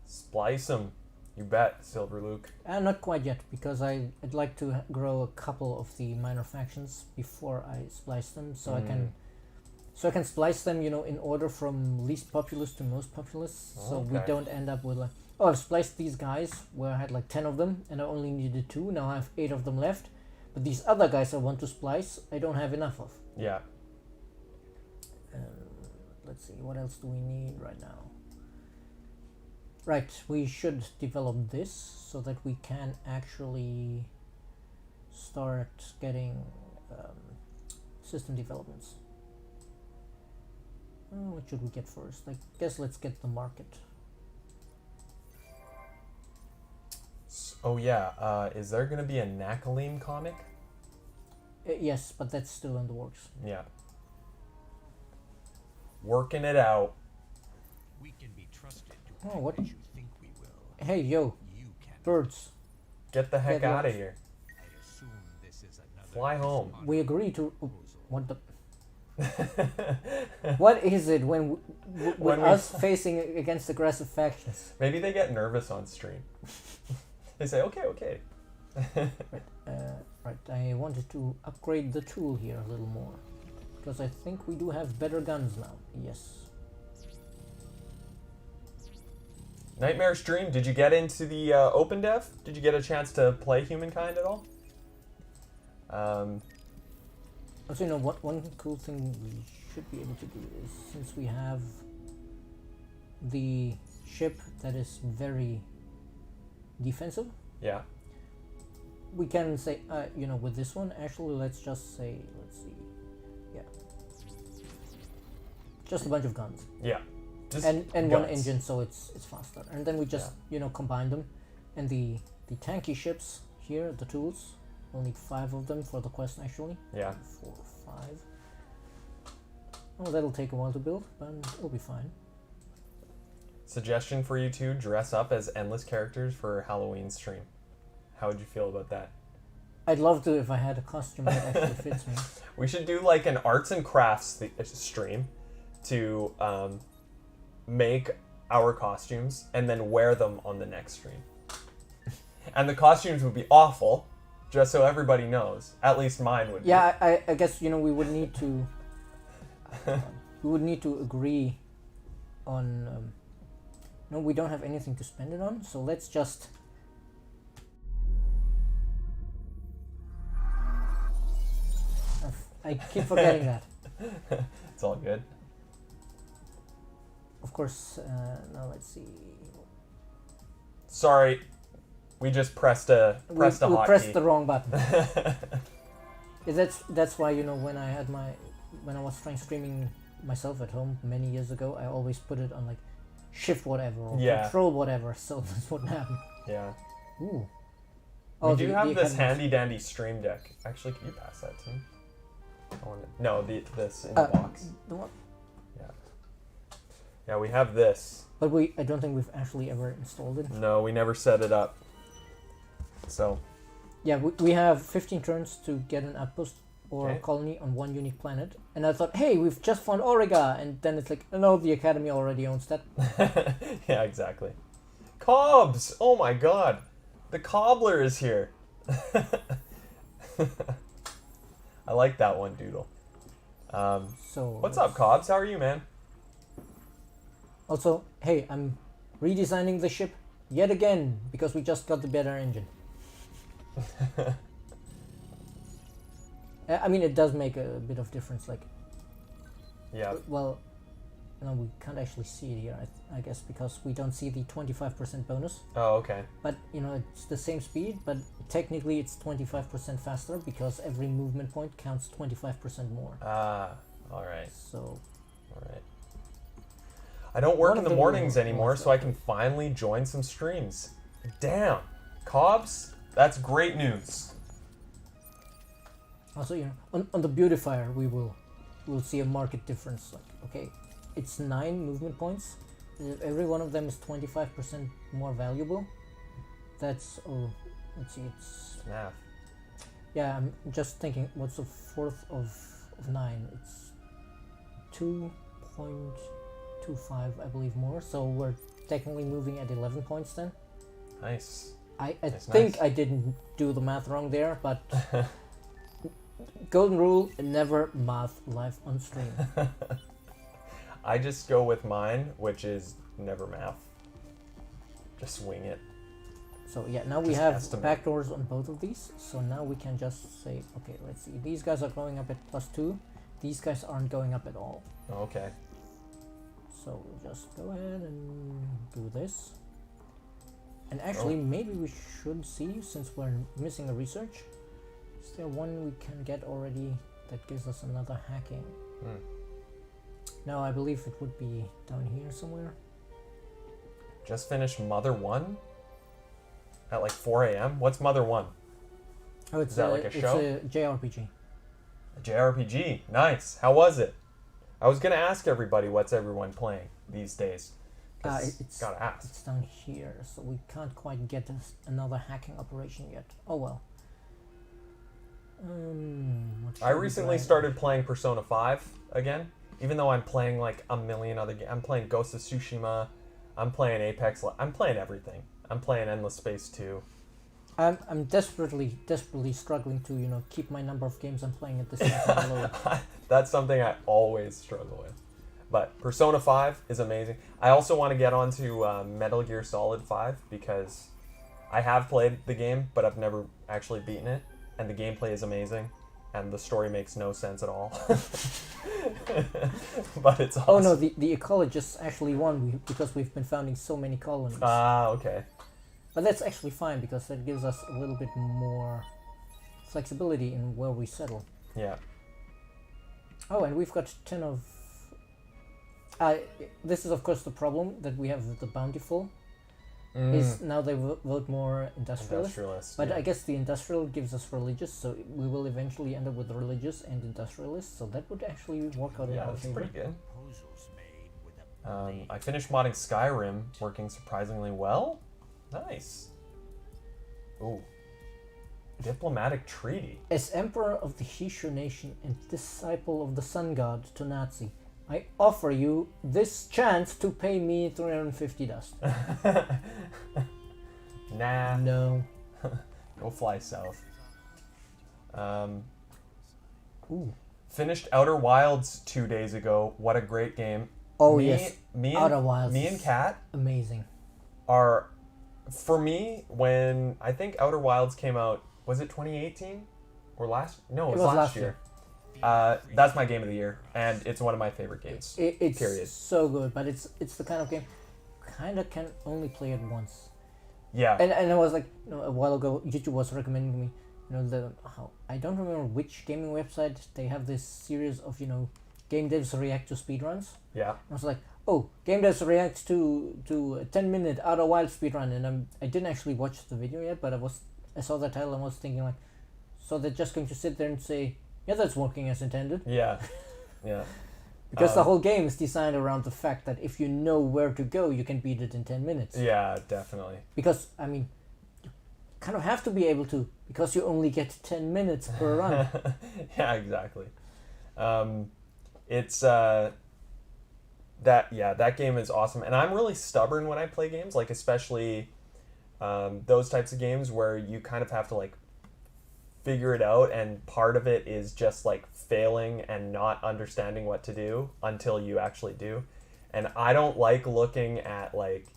Splice them. You bet, Silver Luke. Not quite yet, because I'd like to grow a couple of the minor factions before I splice them, so I can splice them, in order from least populous to most populous, so we Okay. don't end up with like, oh, I've spliced these guys where I had like 10 of them and I only needed 2. Now I have 8 of them left, but these other guys I want to splice, I don't have enough of. Yeah. Let's see, what else do we need right now? Right, we should develop this so that we can actually start getting system developments. What should we get first? I guess let's get the market. Oh yeah, is there gonna be a Nakalim comic? Yes, but that's still in the works. Yeah. Working it out. We can be trusted to Oh, what? as you think we will. Hey, yo, You can. birds. Get the heck Get out of lost. here. I assume this is another Fly home. We agree to. proposal. What the? What is it when When we- us facing against aggressive factions? Maybe they get nervous on stream. They say, okay. Right, I wanted to upgrade the tool here a little more. Because I think we do have better guns now. Yes. Nightmare stream, did you get into the open dev? Did you get a chance to play Humankind at all? Also, you know what? One cool thing we should be able to do is, since we have the ship that is very defensive, Yeah. we can say, you know, with this one, actually, let's just say, let's see, yeah, just a bunch of guns Yeah. Just and one guns. engine, so it's faster. And then we just you know combine them, and the tanky ships here, the tools, we'll need 5 of them for the quest actually. Yeah. 4, 5. Oh, that'll take a while to build, but it'll be fine. Suggestion for you two, dress up as endless characters for Halloween stream. How would you feel about that? I'd love to if I had a costume that actually fits me. We should do like an arts and crafts stream to make our costumes and then wear them on the next stream. And the costumes would be awful, just so everybody knows. At least mine would be. Yeah, I guess, you know, we would need to agree on no, we don't have anything to spend it on, so let's just I keep forgetting that. It's all good. Of course, now let's see. Sorry, we just pressed a We hotkey. pressed the wrong button. Yeah, that's why, you know, when I was trying streaming myself at home many years ago, I always put it on like shift whatever or Yeah. control whatever, so that's what happened. Yeah. Ooh. We do have this Academy- handy dandy stream deck. Actually, can you pass that to me? I want it. No, this in the box. The one, Yeah, we have this. but I don't think we've actually ever installed it. No, we never set it up. So, Yeah, we have 15 turns to get an outpost or Okay. a colony on one unique planet, and I thought, hey, we've just found Auriga, and then it's like, no, the Academy already owns that. yeah, exactly. Cobbs! Oh my god. The cobbler is here. I like that one, Doodle. So What's up, Cobbs? How are you, man? Also, hey, I'm redesigning the ship yet again because we just got the better engine. I mean, it does make a bit of difference. Like, Yeah. well, no, we can't actually see it here, I guess, because we don't see the 25% bonus. Oh, okay. But, you know, it's the same speed, but technically it's 25% faster because every movement point counts 25% more. Ah, alright. So, Alright. I don't work One in of the them mornings will anymore, watch so I can finally join some streams. Damn. Cobbs, that's great news. also, you know, on the beautifier, we'll see a market difference. Like, okay, it's 9 movement points. Every one of them is 25% more valuable. That's, oh, let's see, it's, Math. yeah, I'm just thinking, what's a fourth of 9? It's 2.25, I believe, more. So we're technically moving at 11 points then. Nice. I That's think nice. I didn't do the math wrong there, but golden rule, never math live on stream. I just go with mine, which is never math. Just wing it. So yeah, now we Just have estimate. backdoors on both of these. So now we can just say, okay, let's see. These guys are going up at +2. These guys aren't going up at all. Okay. So we'll just go ahead and do this. And actually, maybe we should see, since we're missing a research, Is there one we can get already that gives us another hacking? Hmm. No, I believe it would be down here somewhere. Just finished Mother 1 at like 4 a.m. What's Mother 1? Oh, it's that like a show? It's a JRPG. A JRPG. Nice. How was it? I was gonna ask everybody what's everyone playing these days. 'Cause gotta ask. It's down here, so we can't quite get another hacking operation yet. Oh well. What I should we recently grab? started playing Persona 5 again, even though I'm playing like a million other games. I'm playing Ghost of Tsushima, I'm playing Apex, I'm playing everything. I'm playing Endless Space 2. I'm desperately struggling to keep my number of games I'm playing at the same time low. That's something I always struggle with. But Persona 5 is amazing. I also want to get onto Metal Gear Solid 5 because I have played the game, but I've never actually beaten it. And the gameplay is amazing. And the story makes no sense at all. But it's awesome. Oh no, the ecologists actually won because we've been founding so many colonies. Ah, okay. But that's actually fine because that gives us a little bit more flexibility in where we settle. Yeah. Oh, and we've got 10 of... this is of course the problem that we have with the bountiful. Is now they vote more industrialist. But yeah. I guess the industrial gives us religious, so we will eventually end up with religious and industrialist, so that would actually work out in Yeah, our that's favor. pretty good. Proposals made with a blade. I finished modding Skyrim, working surprisingly well. Nice. Ooh. Diplomatic treaty. As Emperor of the Hishu nation and disciple of the Sun God to Nazi, I offer you this chance to pay me 350 dust. Nah. No. Go fly south. Ooh. Finished Outer Wilds 2 days ago. What a great game. Oh me, yes. Me Outer and, Wilds me and is Kat amazing. are, for me, when I think Outer Wilds came out, was it 2018? Or last? No, it was last year. That's my game of the year, and it's one of my favorite games. It's period. so good, but it's the kind of game kind of can only play it once. Yeah. And I was like, a while ago, YouTube was recommending me, I don't remember which gaming website they have this series of game devs react to speedruns. Yeah. I was like, oh, game devs react to a 10-minute Outer Wilds speedrun, and I didn't actually watch the video yet, but I saw the title and was thinking like, so they're just going to sit there and say, yeah, that's working as intended. Yeah. Yeah. Because the whole game is designed around the fact that if you know where to go, you can beat it in 10 minutes. Yeah, definitely. Because, you kind of have to be able to, because you only get 10 minutes per run. Yeah, exactly. It's that game is awesome, and I'm really stubborn when I play games, like especially those types of games where you kind of have to like figure it out, and part of it is just like failing and not understanding what to do until you actually do. And I don't like looking at like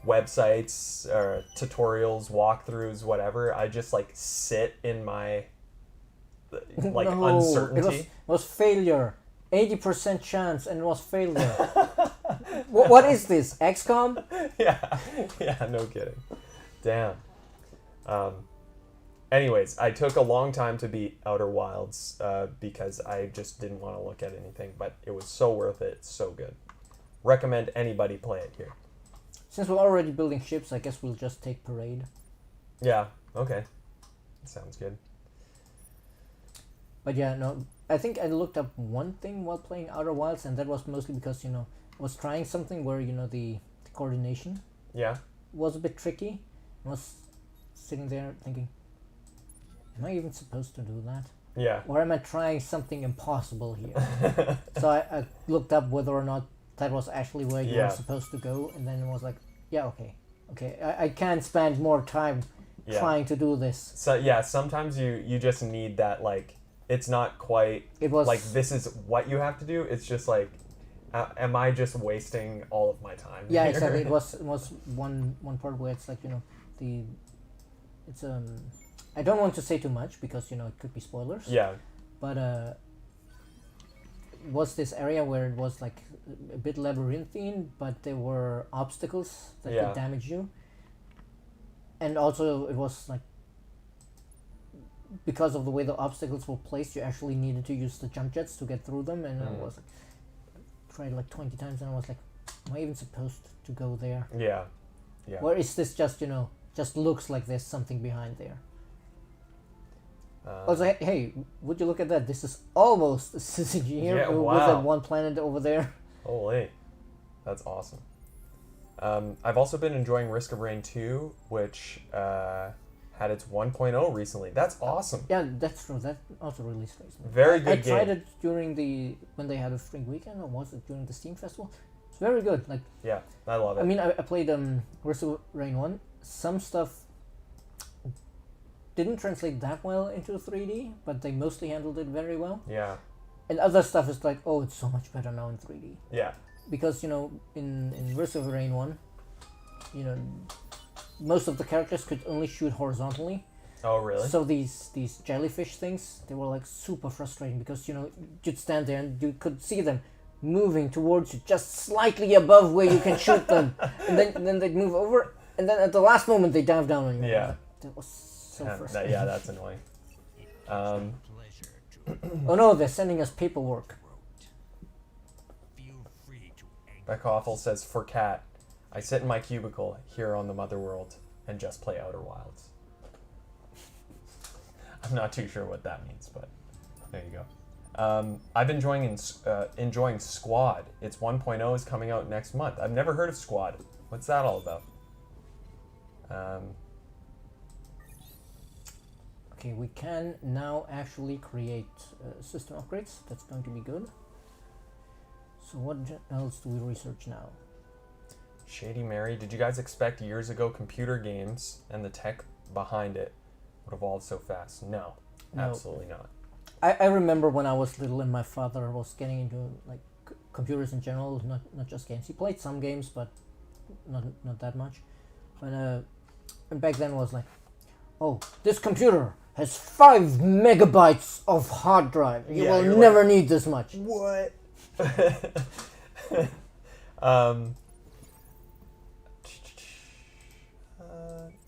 websites or tutorials, walkthroughs, whatever. I just like sit in my like uncertainty. It was failure. 80% chance and it was failure. What is this? XCOM? Yeah, no kidding. Damn. Anyways, I took a long time to beat Outer Wilds because I just didn't want to look at anything, but it was so worth it. It's so good. Recommend anybody play it here. Since we're already building ships, I guess we'll just take Parade. Yeah, okay. Sounds good. But yeah, no, I think I looked up one thing while playing Outer Wilds, and that was mostly because, I was trying something where, the coordination Yeah. was a bit tricky. I was sitting there thinking, am I even supposed to do that? Yeah. Or am I trying something impossible here? So I looked up whether or not that was actually where you were supposed to go, and then it was like, yeah, okay. I can't spend more time trying to do this. So yeah, sometimes you just need that, like, it's not quite It was like this is what you have to do. It's just like, am I just wasting all of my time? Yeah, here? exactly. It was one part where it's like, it's I don't want to say too much because it could be spoilers. Yeah. But it was this area where it was like a bit labyrinthine, but there were obstacles that could damage you. And also it was like because of the way the obstacles were placed, you actually needed to use the jump jets to get through them, and I was like, tried like 20 times, and I was like, am I even supposed to go there? Yeah. Yeah. Or is this just, just looks like there's something behind there? Also, hey, would you look at that? This is almost a Citizen here Yeah, with wow. that one planet over there. Holy. That's awesome. I've also been enjoying Risk of Rain 2, which had its 1.0 recently. That's awesome. Yeah, that's true. That also released recently. Very good I game. tried it during when they had a free weekend, or was it during the Steam Festival? It's very good. Like, Yeah, I love it. I mean, I played Risk of Rain 1. Some stuff didn't translate that well into 3D, but they mostly handled it very well. Yeah. And other stuff is like, oh, it's so much better now in 3D. Yeah. Because, in Risk of Rain 1, most of the characters could only shoot horizontally. Oh, really? So these jellyfish things, they were like super frustrating because, you'd stand there and you could see them moving towards you just slightly above where you can shoot them. And then they'd move over, and then at the last moment they dive down on you. Yeah. That was so frustrating. Yeah, that's annoying. Pleasure to Oh no, they're sending us paperwork. feel free to anger. Beckoffel says, for Cat, I sit in my cubicle here on the Mother World and just play Outer Wilds. I'm not too sure what that means, but there you go. I've been enjoying Squad. Its 1.0 is coming out next month. I've never heard of Squad. What's that all about? Okay, we can now actually create system upgrades. That's going to be good. So what else do we research now? Shady Mary, did you guys expect years ago computer games and the tech behind it would evolve so fast? No, No. absolutely not. I remember when I was little and my father was getting into like computers in general, not just games. He played some games, but not that much. But and back then was like, oh, this computer has 5 megabytes of hard drive. You Yeah, will you're never need this much. What?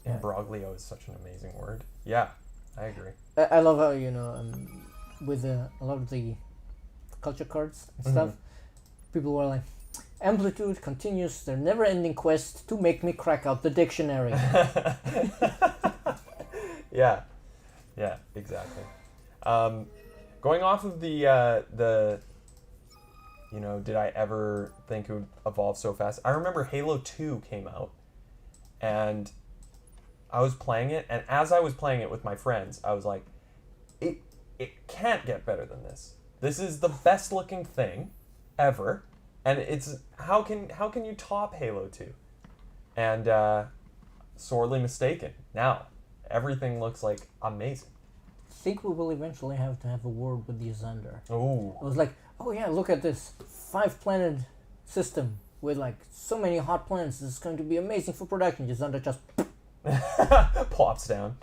Imbroglio is such an amazing word. Yeah, I agree. I love how with a lot of the culture cards and stuff, people were like, Amplitude continues their never-ending quest to make me crack out the dictionary. Yeah, exactly. Going off of the did I ever think it would evolve so fast? I remember Halo 2 came out, and I was playing it, and as I was playing it with my friends, I was like, it can't get better than this. This is the best looking thing ever, and it's how can you top Halo 2? And sorely mistaken. Now everything looks like amazing. I think we will eventually have to have a word with the Xander. Oh, I was like, oh yeah, look at this 5-planet system with like so many hot planets. This is going to be amazing for production. Xander just, plops down.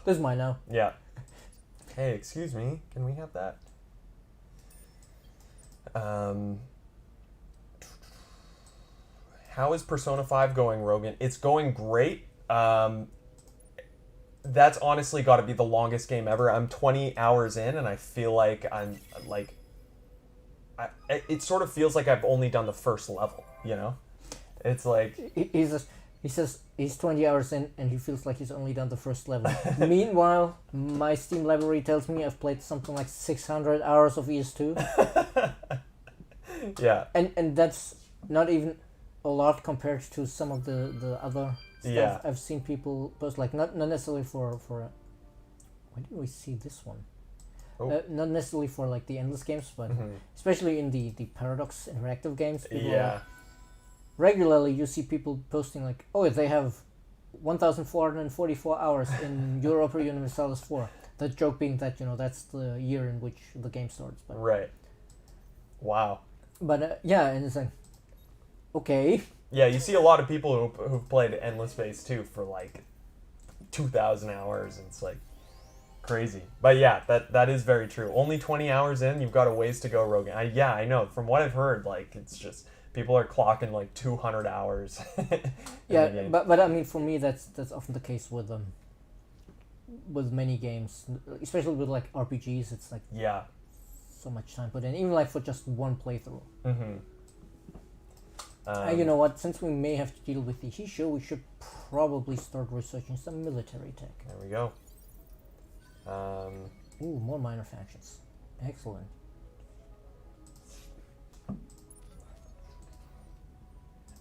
this is mine now. Yeah. Hey, excuse me. Can we have that? How is Persona 5 going, Rogan? It's going great. That's honestly got to be the longest game ever. I'm 20 hours in, and I feel like I'm like... it sort of feels like I've only done the first level, you know? It's like... He says he's 20 hours in and he feels like he's only done the first level. Meanwhile, my Steam library tells me I've played something like 600 hours of ES2. Yeah. And that's not even a lot compared to some of the other stuff Yeah. I've seen people post. Like, not necessarily for where did we see this one? Oh. Not necessarily for like the endless games, but Mhm. especially in the Paradox interactive games. People Yeah. regularly you see people posting like, oh, they have 1,444 hours in Europa Universalis 4. The joke being that, that's the year in which the game starts. But Right. Wow. yeah, and it's like, okay. Yeah, you see a lot of people who've played Endless Space 2 for like 2,000 hours, and it's like crazy. But yeah, that is very true. Only 20 hours in, you've got a ways to go, Rogan. I know. From what I've heard, like, it's just people are clocking like 200 hours. in the Yeah, game. but I mean, for me, that's often the case with with many games, especially with like RPGs. It's like Yeah. so much time put in, even like for just one playthrough. Mm-hmm. You know what? Since we may have to deal with the Hisho, we should probably start researching some military tech. There we go. Ooh, more minor factions. Excellent.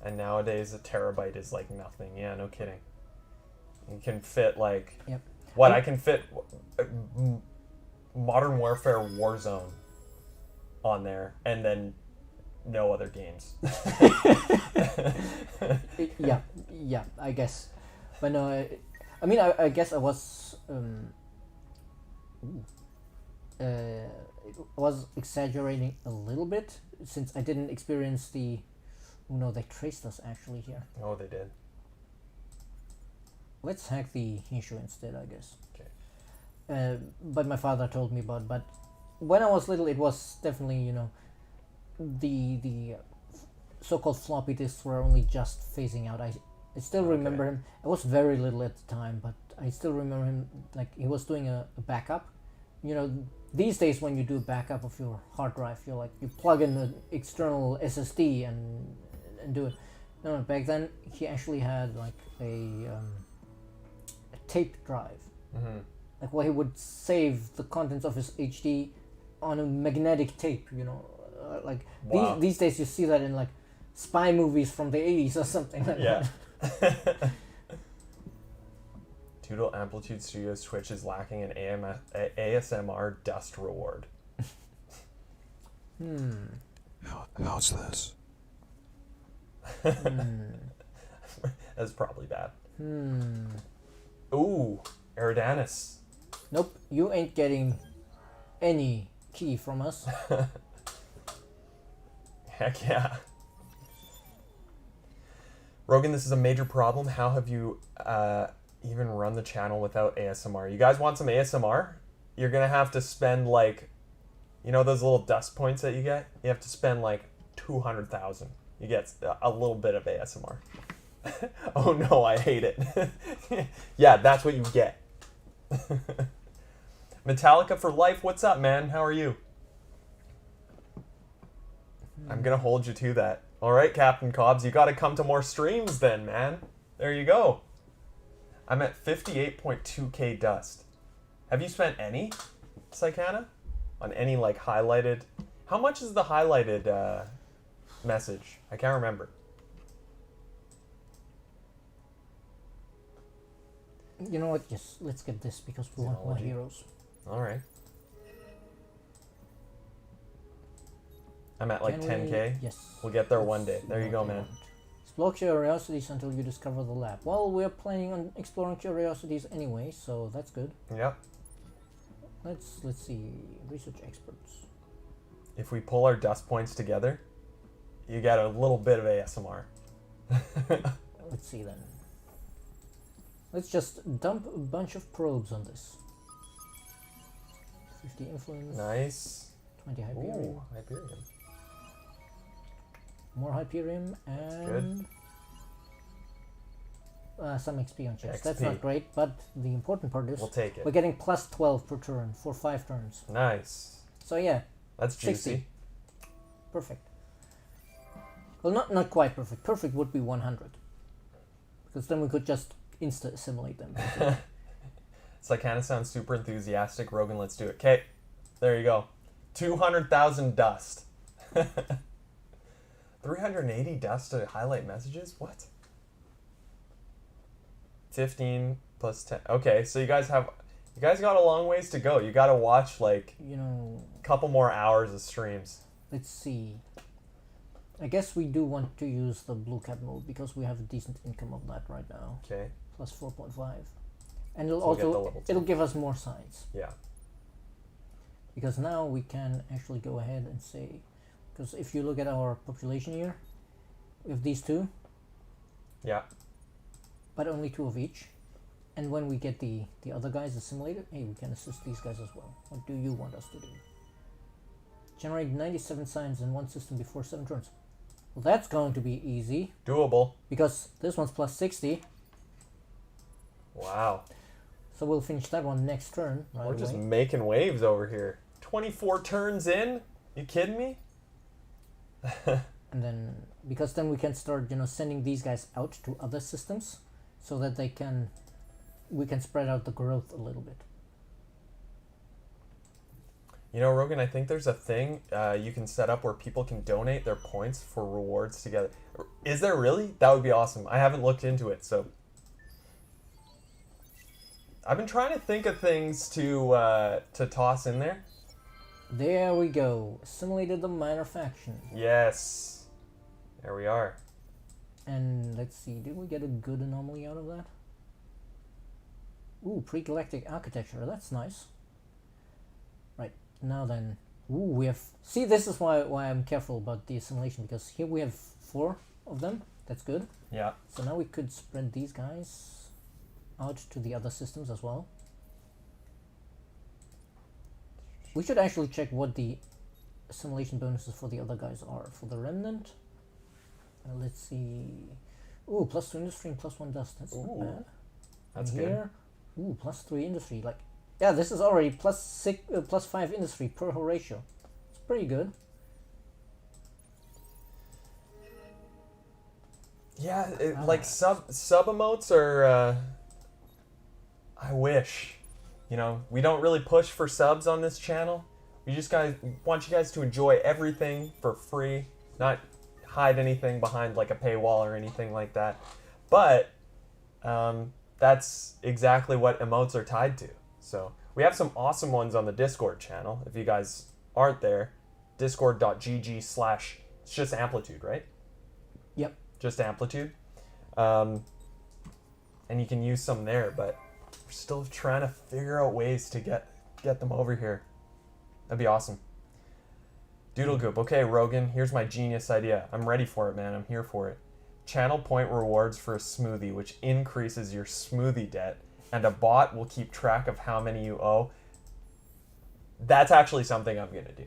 And nowadays a terabyte is like nothing. Yeah, no kidding. You can fit like Yep. what I can fit Modern Warfare Warzone on there, and then no other games. Yeah, I guess. But no, I mean, I guess I was was exaggerating a little bit since I didn't experience the. Oh no, they traced us actually here. Oh, they did. Let's hack the Hisho instead, I guess. Okay. But my father told me about. But when I was little, it was definitely the so-called floppy disks were only just phasing out. I still remember him. I was very little at the time, but I still remember him like he was doing a backup. These days when you do a backup of your hard drive, you plug in an external SSD and do it. No, back then he actually had like a tape drive. Mm-hmm. Like where he would save the contents of his HD on a magnetic tape. Wow. These days you see that in like spy movies from the 80s or something like Yeah. that. Toodle Amplitude Studios Twitch is lacking an ASMR dust reward. How's this? That's probably bad. Ooh, Eridanus. Nope, you ain't getting any key from us. Heck yeah. Rogan, this is a major problem. How have you even run the channel without ASMR? You guys want some ASMR? You're going to have to spend like, those little dust points that you get? You have to spend like 200,000. You get a little bit of ASMR. Oh no, I hate it. Yeah, that's what you get. Metallica for life, what's up, man? How are you? I'm gonna hold you to that. All right, Captain Cobbs, you gotta come to more streams then, man. There you go. I'm at 58.2k dust. Have you spent any, Psychana? On any like highlighted? How much is the highlighted message? I can't remember. You know what? Yes, let's get this because we want more Xenology. heroes. All right. I'm at like Can we- 10k. Yes. We'll get there one day. Let's There you see go, what they man. want. Explore curiosities until you discover the lab. Well, we're planning on exploring curiosities anyway, so that's good. Yep. Let's see. Research experts. If we pull our dust points together, you get a little bit of ASMR. Let's see then. Let's just dump a bunch of probes on this. 50 influence, Nice. 20 Hyperion, Ooh, Hyperion. more Hyperion, and some XP on chest. That's XP. not great, but the important part is We'll take it. we're getting plus 12 per turn for 5 turns. Nice. So yeah, That's 60. juicy. perfect. Well, not quite perfect. Perfect would be 100. Because then we could just insta-assimilate them. Psychana sounds super enthusiastic. Rogan, let's do it. Okay, there you go. 200,000 dust. 380 dust to highlight messages? What? 15 plus 10. Okay, so you guys got a long ways to go. You got to watch like a couple more hours of streams. Let's see. I guess we do want to use the blue cap mode because we have a decent income of that right now. Okay. Plus 4.5. And it'll So we'll get the also level it'll give us more sides. Yeah. Because now we can actually go ahead and say, because if you look at our population here, we have these two, Yeah. but only 2 of each. And when we get the other guys assimilated, hey, we can assist these guys as well. What do you want us to do? Generate 97 signs in one system before 7 turns. Well, that's going to be easy, Doable. because this one's plus 60. Wow. So we'll finish that one next turn. Right We're away. just making waves over here. 24 turns in? You kidding me? And then, because then we can start, sending these guys out to other systems, so that we can spread out the growth a little bit. You know, Rogan, I think there's a thing you can set up where people can donate their points for rewards together. Is there really? That would be awesome. I haven't looked into it, so... I've been trying to think of things to toss in there. There we go. Assimilated the minor faction. Yes. There we are. And let's see, did we get a good anomaly out of that? Ooh, pre-galactic architecture, that's nice. Right, now then, we have... See, this is why I'm careful about the assimilation, because here we have 4 of them. That's good. Yeah. So now we could spread these guys out to the other systems as well. We should actually check what the assimilation bonuses for the other guys are. For the Remnant, let's see. Ooh, +2 industry and +1 dust. That's not bad. That's and good. here, ooh, +3 industry. Like, yeah, this is already +5 industry per Horatio. It's pretty good. Yeah, like sub emotes are. I wish, we don't really push for subs on this channel. We just want you guys to enjoy everything for free, not hide anything behind like a paywall or anything like that. But that's exactly what emotes are tied to. So we have some awesome ones on the Discord channel. If you guys aren't there, discord.gg/ it's just Amplitude, right? Yep. Just Amplitude. And you can use some there, but we're still trying to figure out ways to get them over here. That'd be awesome. Doodle Goop. Okay, Rogan, here's my genius idea. I'm ready for it, man. I'm here for it. Channel point rewards for a smoothie, which increases your smoothie debt, and a bot will keep track of how many you owe. That's actually something I'm going to do.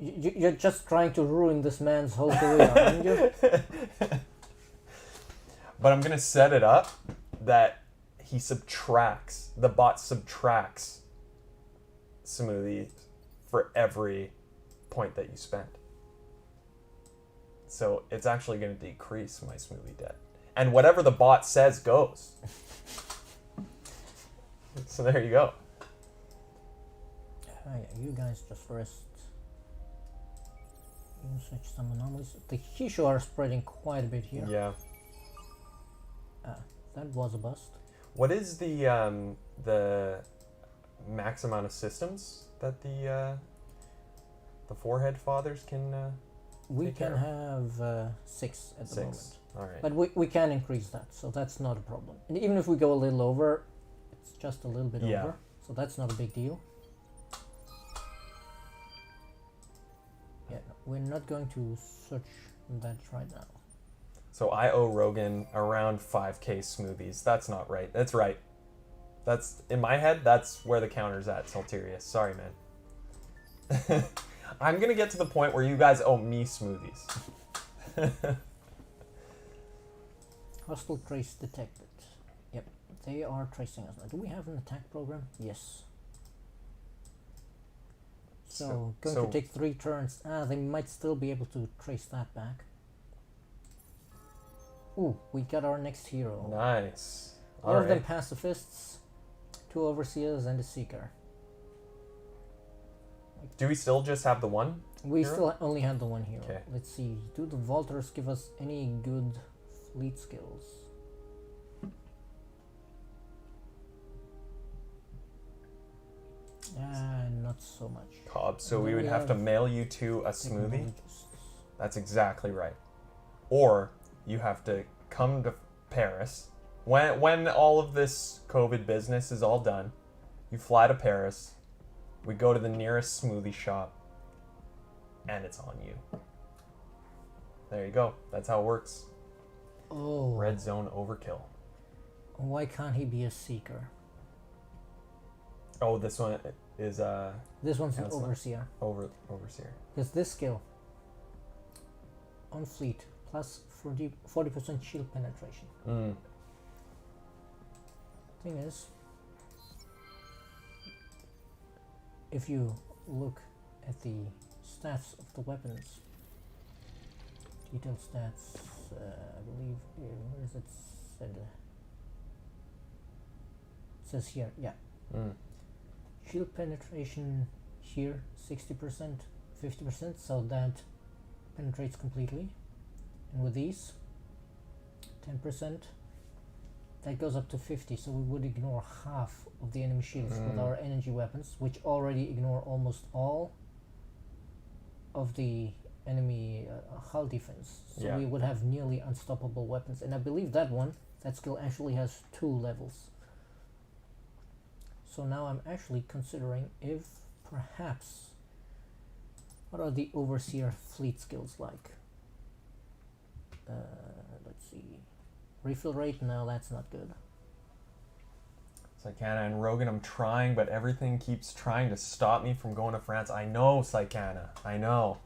You're just trying to ruin this man's whole career, aren't you? But I'm going to set it up that the bot subtracts smoothie for every point that you spend. So it's actually going to decrease my smoothie debt. And whatever the bot says goes. So there you go. Yeah, you guys just rest. You search some anomalies. The Hisho are spreading quite a bit here. Yeah. That was a bust. What is the max amount of systems that the Forehead Fathers can We take care can of? have 6 at the moment. 6. All right. But we can increase that, so that's not a problem. And even if we go a little over, it's just a little bit Yeah. over, so that's not a big deal. Yeah, no, we're not going to search that right now. So I owe Rogan around 5k smoothies. That's not right. That's right. That's in my head. That's where the counter's at, Salterius. Sorry, man. I'm gonna get to the point where you guys owe me smoothies. Hostile trace detected. Yep, they are tracing us now. Do we have an attack program? Yes. So going to take 3 turns. They might still be able to trace that back. Ooh, we got our next hero. Nice. All of them pacifists, 2 overseers, and a seeker. Do we still just have the one? We hero? still only had the one hero. Okay. Let's see. Do the Volters give us any good fleet skills? Not so much. Cobb. So we Do would we have to have mail you to a smoothie. Technologists? That's exactly right. Or you have to come to Paris. When all of this COVID business is all done, you fly to Paris. We go to the nearest smoothie shop, and it's on you. There you go. That's how it works. Oh. Red zone overkill. Why can't he be a seeker? Oh, this one is This one's an Counselor. overseer. overseer. Because this skill on fleet plus 40% shield penetration. Thing is, if you look at the stats of the weapons, detailed stats, I believe, where is it said? It says here, yeah. Mm. Shield penetration here 60%, 50%, so that penetrates completely. And with these 10%, that goes up to 50, so we would ignore half of the enemy shields with our energy weapons, which already ignore almost all of the enemy hull defense. So Yeah. we would have nearly unstoppable weapons. And I believe that skill actually has 2 levels. So now I'm actually considering if perhaps, what are the Overseer fleet skills like? Let's see. Refill rate, no, that's not good. Psychana and Rogan, I'm trying, but everything keeps trying to stop me from going to France. I know, Psychana. I know.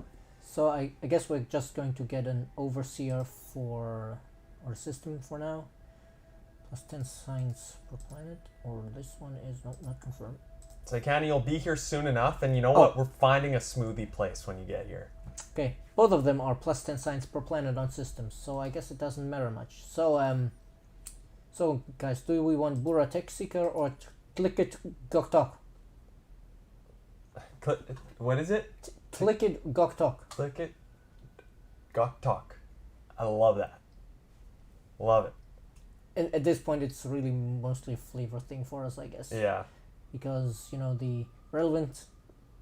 So I guess we're just going to get an Overseer for our system for now. Plus 10 signs per planet, or this one is not confirmed. Psychana, you'll be here soon enough, and you know what? We're finding a smoothie place when you get here. Okay, both of them are plus 10 signs per planet on systems, so I guess it doesn't matter much. So guys, do we want Bura Tech Seeker or Click It Goktok? What is it? Click It Goktok. Click it. Gok talk. I love that. Love it. And at this point, it's really mostly a flavor thing for us, I guess. Yeah. Because, you know, the relevant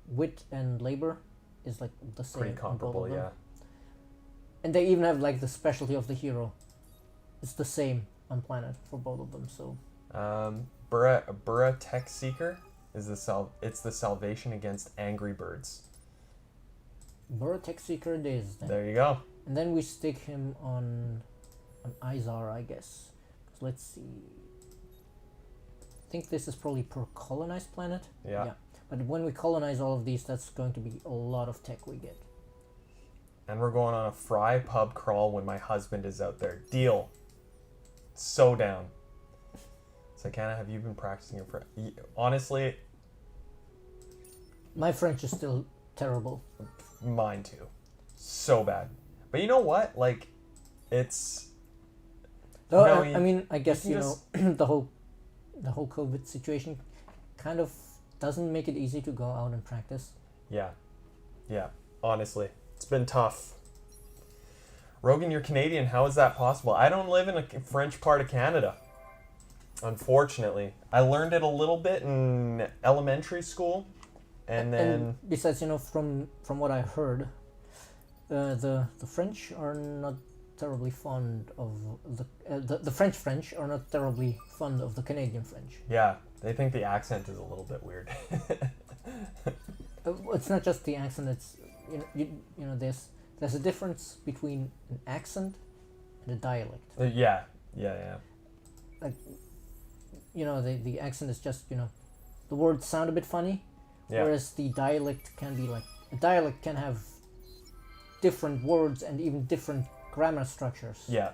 wit and labor is like the same. Pretty on both comparable, of them. yeah. And they even have like the specialty of the hero. It's the same on planet for both of them, so. Bura Tech Seeker is it's the salvation against angry birds. Bura Tech Seeker it is then. There you go. And then we stick him on Izar, I guess. So let's see. I think this is probably per colonized planet. Yeah. But when we colonize all of these, that's going to be a lot of tech we get. And we're going on a fry pub crawl when my husband is out there. Deal. So down. Psychana, have you been practicing your French? Honestly, My French is still terrible. mine too. So bad. But you know what? Like, it's... Though, No, I mean, I guess, you you know, the whole COVID situation kind of doesn't make it easy to go out and practice. Yeah. Yeah. Honestly. It's been tough. Rogan, you're Canadian. How is that possible? I don't live in a French part of Canada. Unfortunately. I learned it a little bit in elementary school. And then... And besides, you know, from what I heard, the French are not terribly fond of the French are not terribly fond of the Canadian French. Yeah. They think the accent is a little bit weird. It's not just the accent. It's you know there's a difference between an accent and a dialect. Yeah. Like, you know, the accent is just, you know, the words sound a bit funny, Yeah. whereas the dialect can be like, a dialect can have different words and even different grammar structures. Yeah.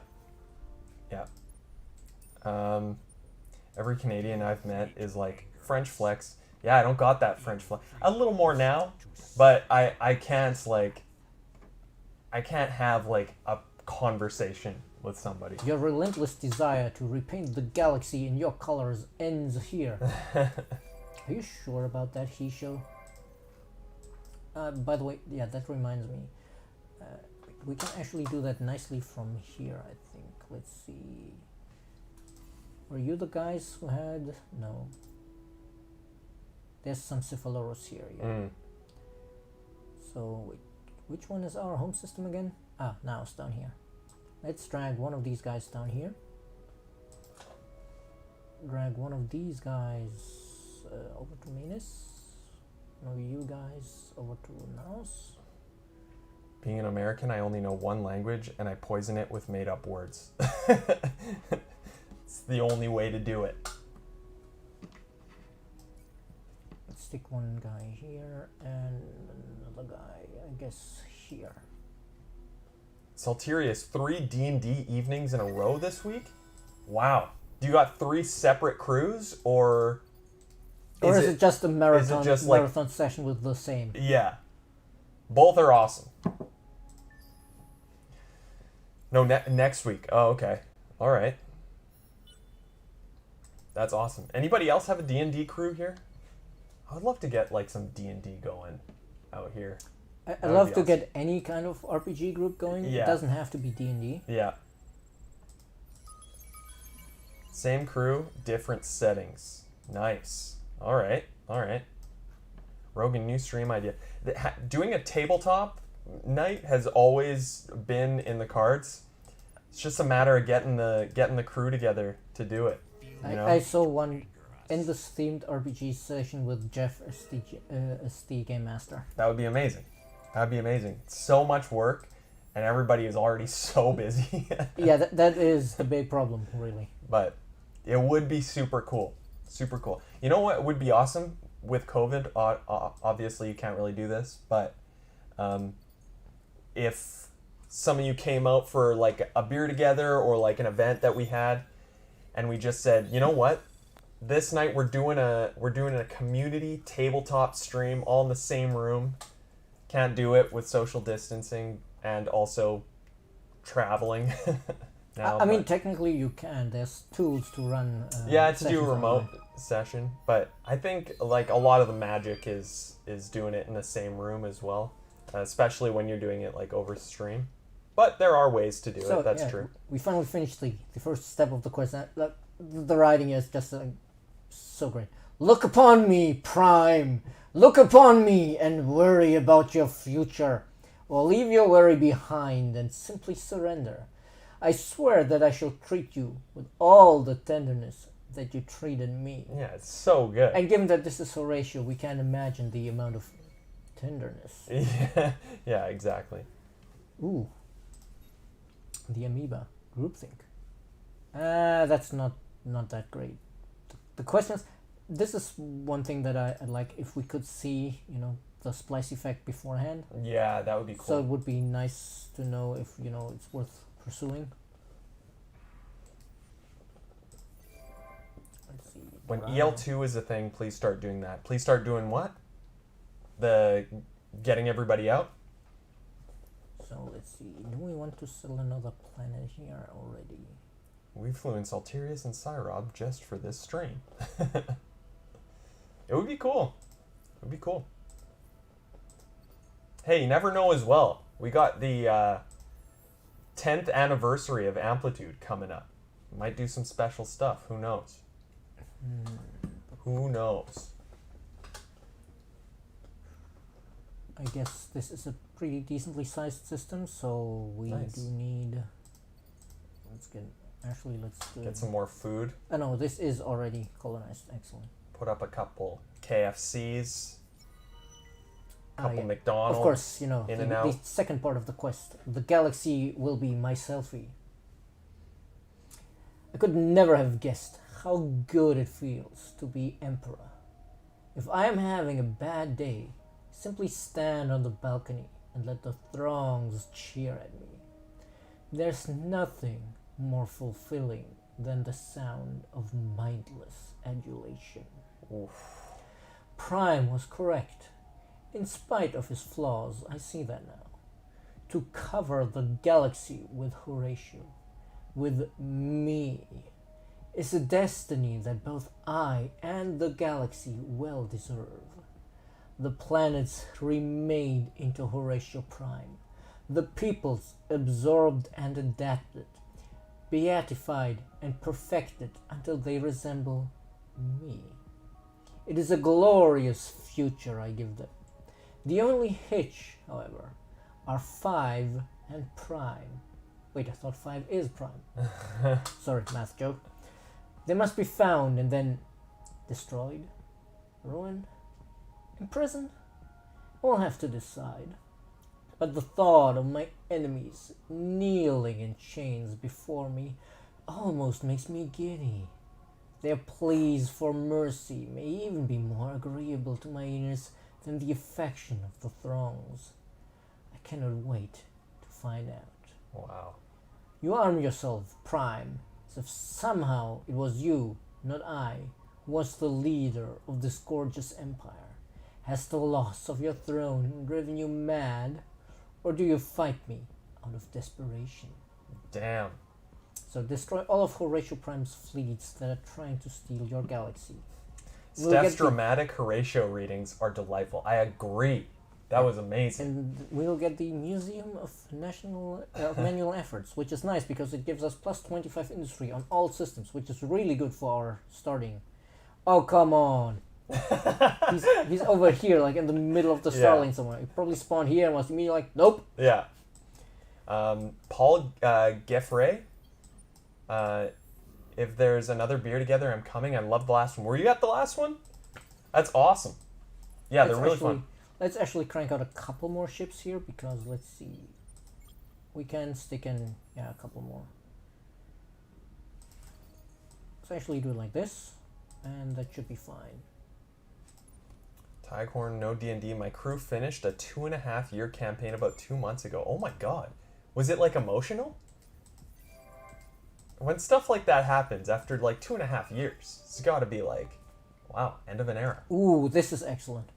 Yeah. Every Canadian I've met is like, French flex. Yeah, I don't got that French flex. A little more now, but I can't have like a conversation with somebody. Your relentless desire to repaint the galaxy in your colors ends here. Are you sure about that, Hisho? By the way, yeah, that reminds me. We can actually do that nicely from here, I think. Let's see. Were you the guys who had... No. There's some Cephaloros here, yeah. Mm. So, wait, which one is our home system again? Ah, now it's down here. Let's drag one of these guys down here. Drag one of these guys over to Manus. One of you guys over to Naos. Being an American, I only know one language, and I poison it with made-up words. It's the only way to do it. Let's stick one guy here and another guy, I guess, here. Salterius, 3 D&D evenings in a row this week? Wow. Do you got 3 separate crews, or Or is it just a marathon just like- marathon session with the same? Yeah. Both are awesome. No, next week. Oh, okay. All right. That's awesome. Anybody else have a D&D crew here? I would love to get like some D&D going out here. I'd would love be to awesome. get any kind of RPG group going. Yeah. It doesn't have to be D&D. Yeah. Same crew, different settings. Nice. All right. All right. Rogan, new stream idea. Doing a tabletop night has always been in the cards. It's just a matter of getting the crew together to do it. You know? I saw one endless themed RPG session with Jeff as the game master. That would be amazing. That'd be amazing. So much work, and everybody is already so busy. Yeah, that is the big problem, really. But it would be super cool. Super cool. You know what would be awesome with COVID? Obviously, you can't really do this, but if some of you came out for like a beer together or like an event that we had, and we just said, you know what? This night we're doing a community tabletop stream all in the same room. Can't do it with social distancing and also traveling. now, I mean, but- technically you can. There's tools to run. yeah, to do sessions a remote online. session, but I think like a lot of the magic is doing it in the same room as well, especially when you're doing it like over stream. But there are ways to do it. That's yeah, true. We finally finished the first step of the quest. The writing is just so great. Look upon me, Prime. Look upon me and worry about your future, or leave your worry behind and simply surrender. I swear that I shall treat you with all the tenderness that you treated me. Yeah, it's so good. And given that this is Horatio, we can imagine the amount of tenderness. Yeah, yeah, exactly. Ooh. The amoeba. Groupthink. That's not that great. The questions... This is one thing that I'd like if we could see, the splice effect beforehand. Yeah, that would be cool. So it would be nice to know if, it's worth pursuing. Let's see. When Brian. EL2 is a thing, please start doing that. Please start doing what? The getting everybody out? So let's see. Do we want to settle another planet here already? We flew in Saltirius and Cyrob just for this stream. It would be cool. It would be cool. Hey, you never know as well. We got the 10th anniversary of Amplitude coming up. Might do some special stuff. Who knows? Who knows? I guess this is a pretty decently sized system, so we Nice. do need... Let's get... Actually, let's do... Get some more food. Oh no, this is already colonized. Excellent. Put up a couple KFCs. Couple yeah. McDonald's. Of course, In the, and the out. second part of the quest. The galaxy will be my selfie. I could never have guessed how good it feels to be emperor. If I am having a bad day, simply stand on the balcony and let the throngs cheer at me. There's nothing more fulfilling than the sound of mindless adulation. Oof. Prime was correct. In spite of his flaws, I see that now. To cover the galaxy with Horatio, with me, is a destiny that both I and the galaxy well deserve. The planets remade into Horatio Prime, the peoples absorbed and adapted, beatified and perfected until they resemble me. It is a glorious future I give them. The only hitch, however, are 5 and Prime. Wait, I thought 5 is Prime. Sorry, math joke. They must be found and then destroyed, ruined, imprisoned. We'll have to decide. But the thought of my enemies kneeling in chains before me almost makes me giddy. Their pleas for mercy may even be more agreeable to my ears than the affection of the throngs. I cannot wait to find out. Wow. You arm yourself, Prime. So if somehow it was you, not I, who was the leader of this gorgeous empire, has the loss of your throne driven you mad, or do you fight me out of desperation? Damn. So destroy all of Horatio Prime's fleets that are trying to steal your galaxy. We'll Steph's get the- dramatic Horatio readings are delightful. I agree. That was amazing. And we'll get the Museum of National Manual Efforts, which is nice because it gives us plus 25 industry on all systems, which is really good for our starting. Oh, come on. he's over here, like in the middle of the Yeah. Starling somewhere. He probably spawned here and was immediately like, nope. Yeah. Paul Geffray. If there's another beer together, I'm coming. I love the last one. Were you at the last one? That's awesome. Yeah, they're really fun. Let's actually crank out a couple more ships here because let's see. We can stick in, yeah, a couple more. Let's actually do it like this, and that should be fine. Tighorn, no D&D. My crew finished a 2.5-year campaign about 2 months ago. Oh my god. Was it like emotional? When stuff like that happens after like 2.5 years, it's gotta be like, wow, end of an era. Ooh, this is excellent.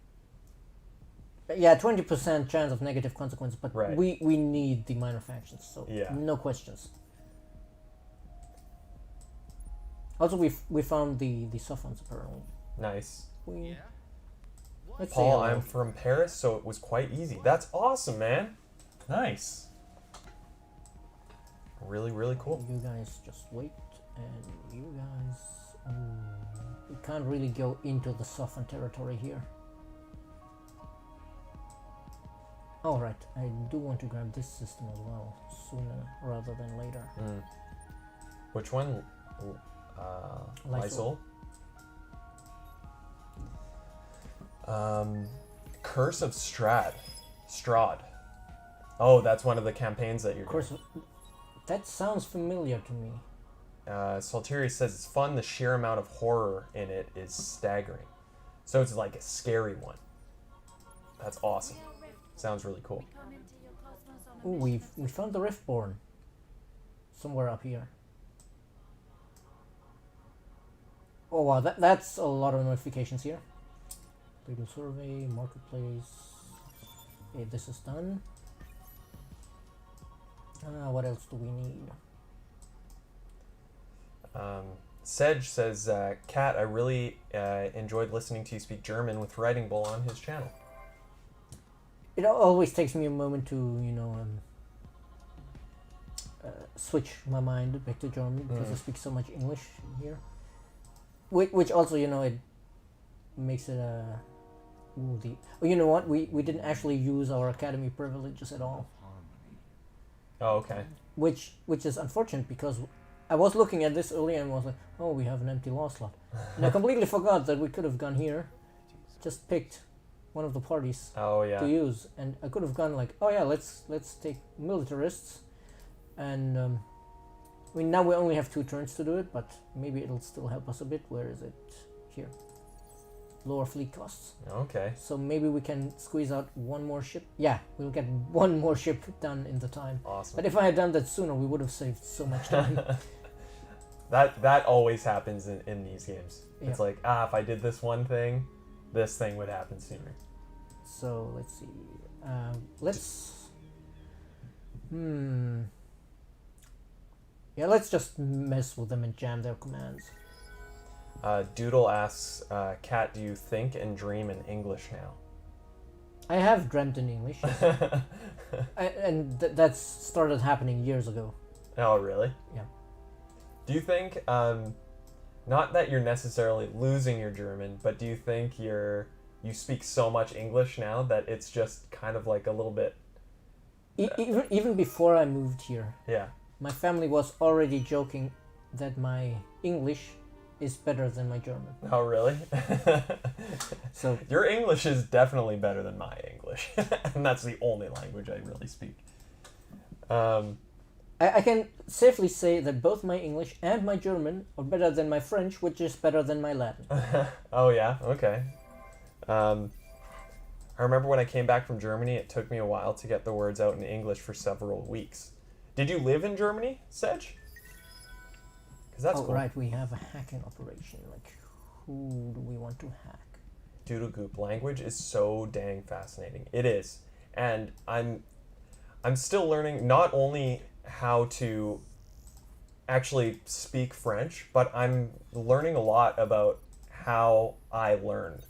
Yeah, 20% chance of negative consequences, but Right. we need the minor factions, so Yeah. no questions. Also, we found the soft ones apparently. Nice. Let's see Paul, how- I'm from Paris, so it was quite easy. That's awesome, man. Nice. Really, really cool. You guys just wait, and you guys. We can't really go into the softened territory here. Alright, I do want to grab this system as well, sooner rather than later. Which one? Lysol. Lysol. Curse of Strahd. Oh, that's one of the campaigns that you're Of course, that sounds familiar to me. Salteri says it's fun. The sheer amount of horror in it is staggering. So it's like a scary one. That's awesome. Sounds really cool. Ooh, we found the Riftborn. Somewhere up here. Oh wow, that's a lot of notifications here. Legal survey, marketplace. Okay, this is done. What else do we need? Sedge says, Kat, I really enjoyed listening to you speak German with Writing Bull on his channel. It always takes me a moment to, switch my mind back to German because I speak so much English here. Which also, it makes it oh, you know what? We didn't actually use our academy privileges at all. Oh, okay. Which is unfortunate because I was looking at this earlier and was like, oh, we have an empty law slot. And I completely forgot that we could have gone here, just picked one of the parties Oh, yeah. to use, and I could have gone like, oh yeah, let's take militarists, and now we only have 2 turns to do it, but maybe it'll still help us a bit. Where is it? Here. Lower fleet costs. Okay. So maybe we can squeeze out one more ship. Yeah, we'll get one more ship done in the time. Awesome. But if I had done that sooner, we would have saved so much time. That always happens in these games. Yeah. It's like, if I did this one thing, this thing would happen sooner. So let's see. Let's. Yeah, let's just mess with them and jam their commands. Doodle asks, Kat, do you think and dream in English now? I have dreamt in English, and that's started happening years ago. Oh, really? Yeah. Do you think, not that you're necessarily losing your German, but do you think you speak so much English now that it's just kind of like a little bit... Even before I moved here, Yeah. my family was already joking that my English is better than my German. Oh, really? So Your English is definitely better than my English. And that's the only language I really speak. I can safely say that both my English and my German are better than my French, which is better than my Latin. Oh, yeah? Okay. I remember when I came back from Germany, it took me a while to get the words out in English for several weeks. Did you live in Germany, Sedge? Because that's Oh, cool. right, we have a hacking operation. Like, who do we want to hack? Doodle Goop language is so dang fascinating. It is. And I'm still learning not only how to actually speak French, but I'm learning a lot about how I learn.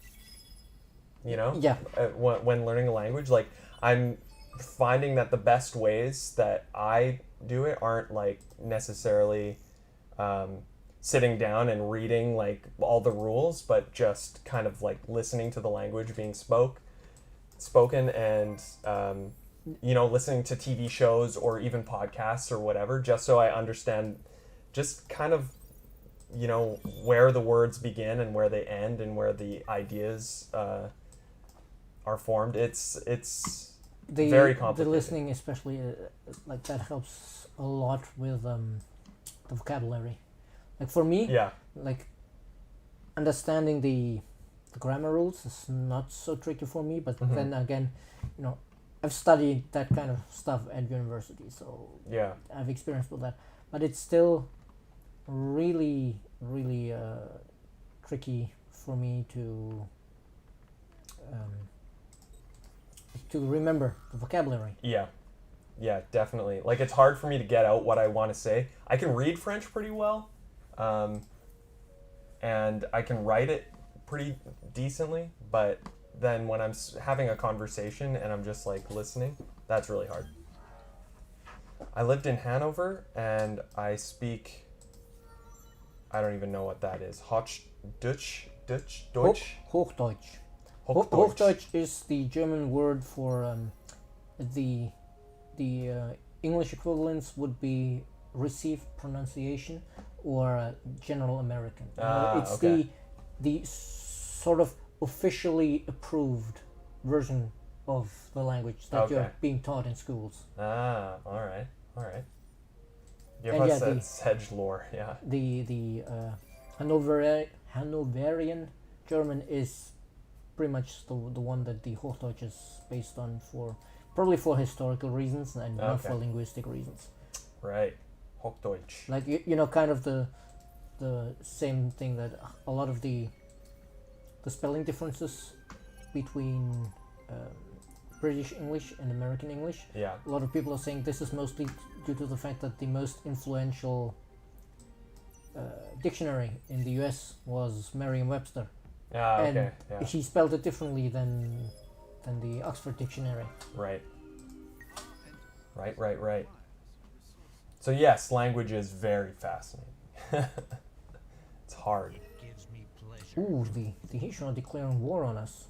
You know? Yeah. When learning a language, like I'm finding that the best ways that I do it aren't like necessarily sitting down and reading like all the rules, but just kind of like listening to the language being spoken, and listening to TV shows or even podcasts or whatever, just so I understand just kind of where the words begin and where they end and where the ideas are formed. It's very complicated. The listening, especially, like that helps a lot with the vocabulary. Like for me, Yeah. like understanding the grammar rules is not so tricky for me. But then again, I've studied that kind of stuff at university, so Yeah. I've experienced with that. But it's still really, really tricky for me to remember the vocabulary. Yeah. Yeah, definitely. Like, it's hard for me to get out what I want to say. I can read French pretty well, and I can write it pretty decently, but then when I'm having a conversation and I'm just, like, listening, that's really hard. I lived in Hanover, and I speak... I don't even know what that is. Deutsch? Hochdeutsch. Hochdeutsch. Hochdeutsch is the German word for the English equivalents would be received pronunciation or general American. It's okay. the sort of officially approved version of the language that Okay. you're being taught in schools. All right. Give And us yeah, that sedge lore, yeah. The Hanoverian German is pretty much the one that the Hochdeutsch is based on, probably for historical reasons and not for Okay. linguistic reasons. Right. Hochdeutsch. Like kind of the same thing that a lot of the spelling differences between British English and American English. Yeah. A lot of people are saying this is mostly due to the fact that the most influential dictionary in the US was Merriam-Webster. Okay. And Yeah. he spelled it differently than the Oxford Dictionary. Right. Right. So yes, language is very fascinating. It's hard. It gives me pleasure. Ooh, the Haitian are declaring war on us.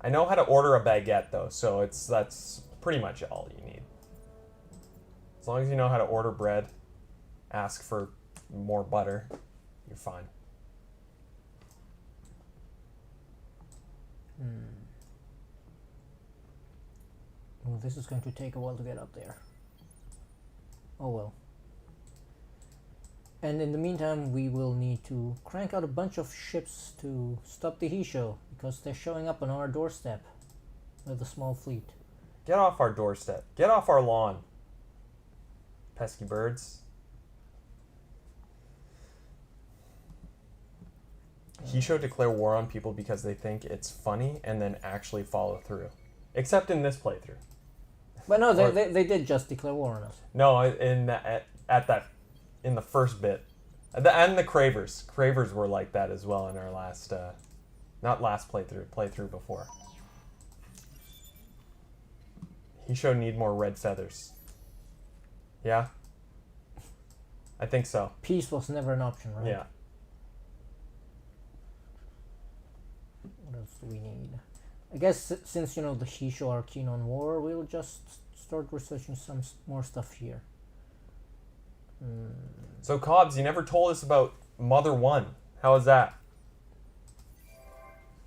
I know how to order a baguette though, so that's pretty much all you need. As long as you know how to order bread, ask for more butter, you're fine. Well, this is going to take a while to get up there. Oh well. And in the meantime, we will need to crank out a bunch of ships to stop the he show, because they're showing up on our doorstep with a small fleet. Get off our doorstep. Get off our lawn. Pesky birds. He show declare war on people because they think it's funny and then actually follow through. Except in this playthrough. But no, Or- they did just declare war on us. No, in the first bit, and the Cravers were like that as well in our last, not last playthrough before. He showed need more red feathers. Yeah, I think so. Peace was never an option, right? Yeah. What else do we need? I guess since the Hisho are keen on war, we'll just start researching some more stuff here. So Cobbs, you never told us about Mother 1. How was that?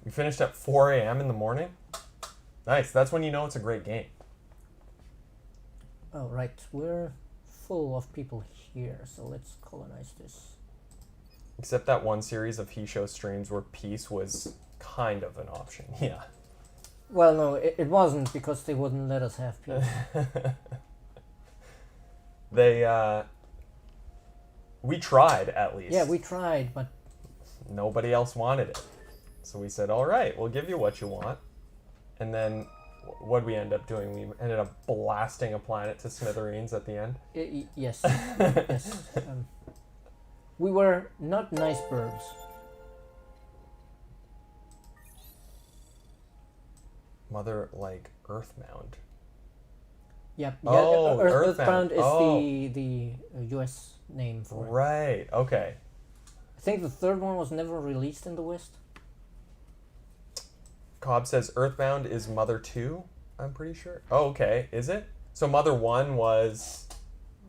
You finished at 4 a.m. in the morning? Nice. That's when you know it's a great game. Oh right, we're full of people here, so let's colonize this. Except that one series of He Show streams where peace was kind of an option. Yeah. Well, no, it wasn't, because they wouldn't let us have peace. They We tried at least. Yeah, we tried, but Nobody else wanted it. So we said, all right, we'll give you what you want. And then what did we end up doing? We ended up blasting a planet to smithereens at the end. yes, yes. We were not nice birds. Mother, like, Earthbound. Yep. Oh, Earthbound is Oh. the U.S. name for it. Right, okay. I think the third one was never released in the West. Cobb says Earthbound is Mother 2, I'm pretty sure. Oh, okay. Is it? So Mother 1 was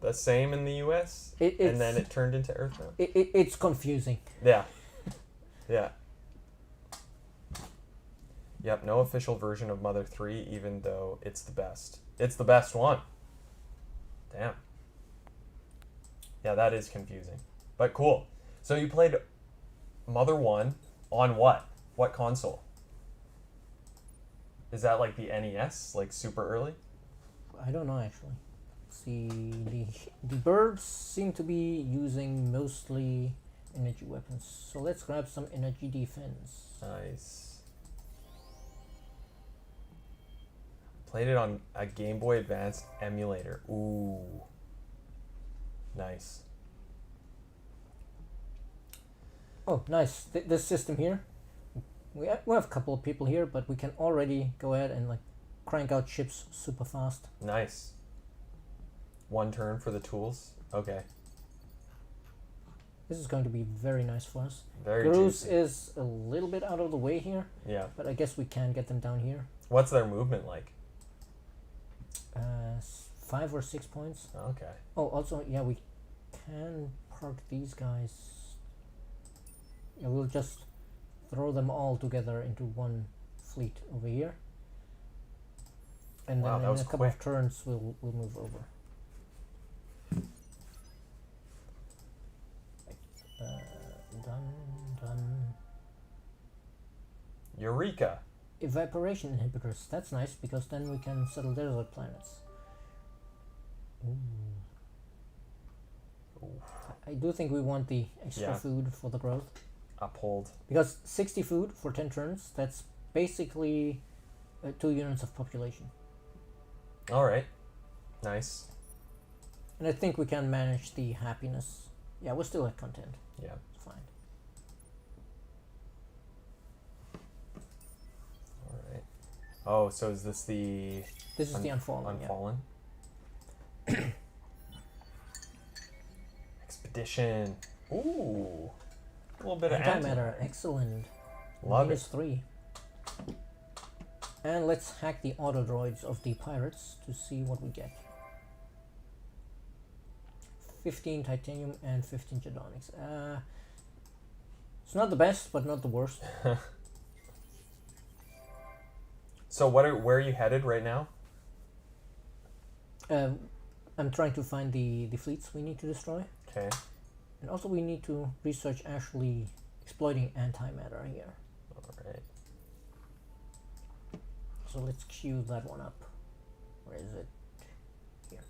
the same in the US? And then it turned into Earthbound? It's confusing. Yeah. Yeah. Yep, no official version of Mother 3, even though it's the best. It's the best one. Damn. Yeah, that is confusing. But cool. So you played Mother 1 on what? What console? Is that like the NES, like super early? I don't know actually. See, the birds seem to be using mostly energy weapons. So let's grab some energy defense. Nice. Played it on a Game Boy Advance emulator. Ooh. Nice. Oh, nice. This system here. We have a couple of people here, but we can already go ahead and like crank out ships super fast. Nice. One turn for the tools. Okay. This is going to be very nice for us. Very Garus juicy. is a little bit out of the way here, Yeah. but I guess we can get them down here. What's their movement like? 5 or 6 points. Okay. Oh, also, yeah, we can park these guys. Yeah, we'll just throw them all together into one fleet over here. And Wow, then that in was a couple of quick. turns, we'll move over. Done. Eureka. Evaporation inhibitors. That's nice because then we can settle desert planets. Ooh. I do think we want the extra Yeah. food for the growth. Uphold. Because 60 food for 10 turns, that's basically 2 units of population. All right. Nice. And I think we can manage the happiness. Yeah, we're still at content. Yeah. It's fine. All right. Oh, so is this the This is the Unfallen. Unfallen? Expedition. Ooh. A little bit Yeah. of Antimatter, excellent. Love Minus it. 3. And let's hack the auto droids of the pirates to see what we get. 15 titanium and 15 gedonics. It's not the best, but not the worst. So where are you headed right now? I'm trying to find the fleets we need to destroy. Okay. And also we need to research actually exploiting antimatter here. All right. So let's queue that one up. Where is it? Here.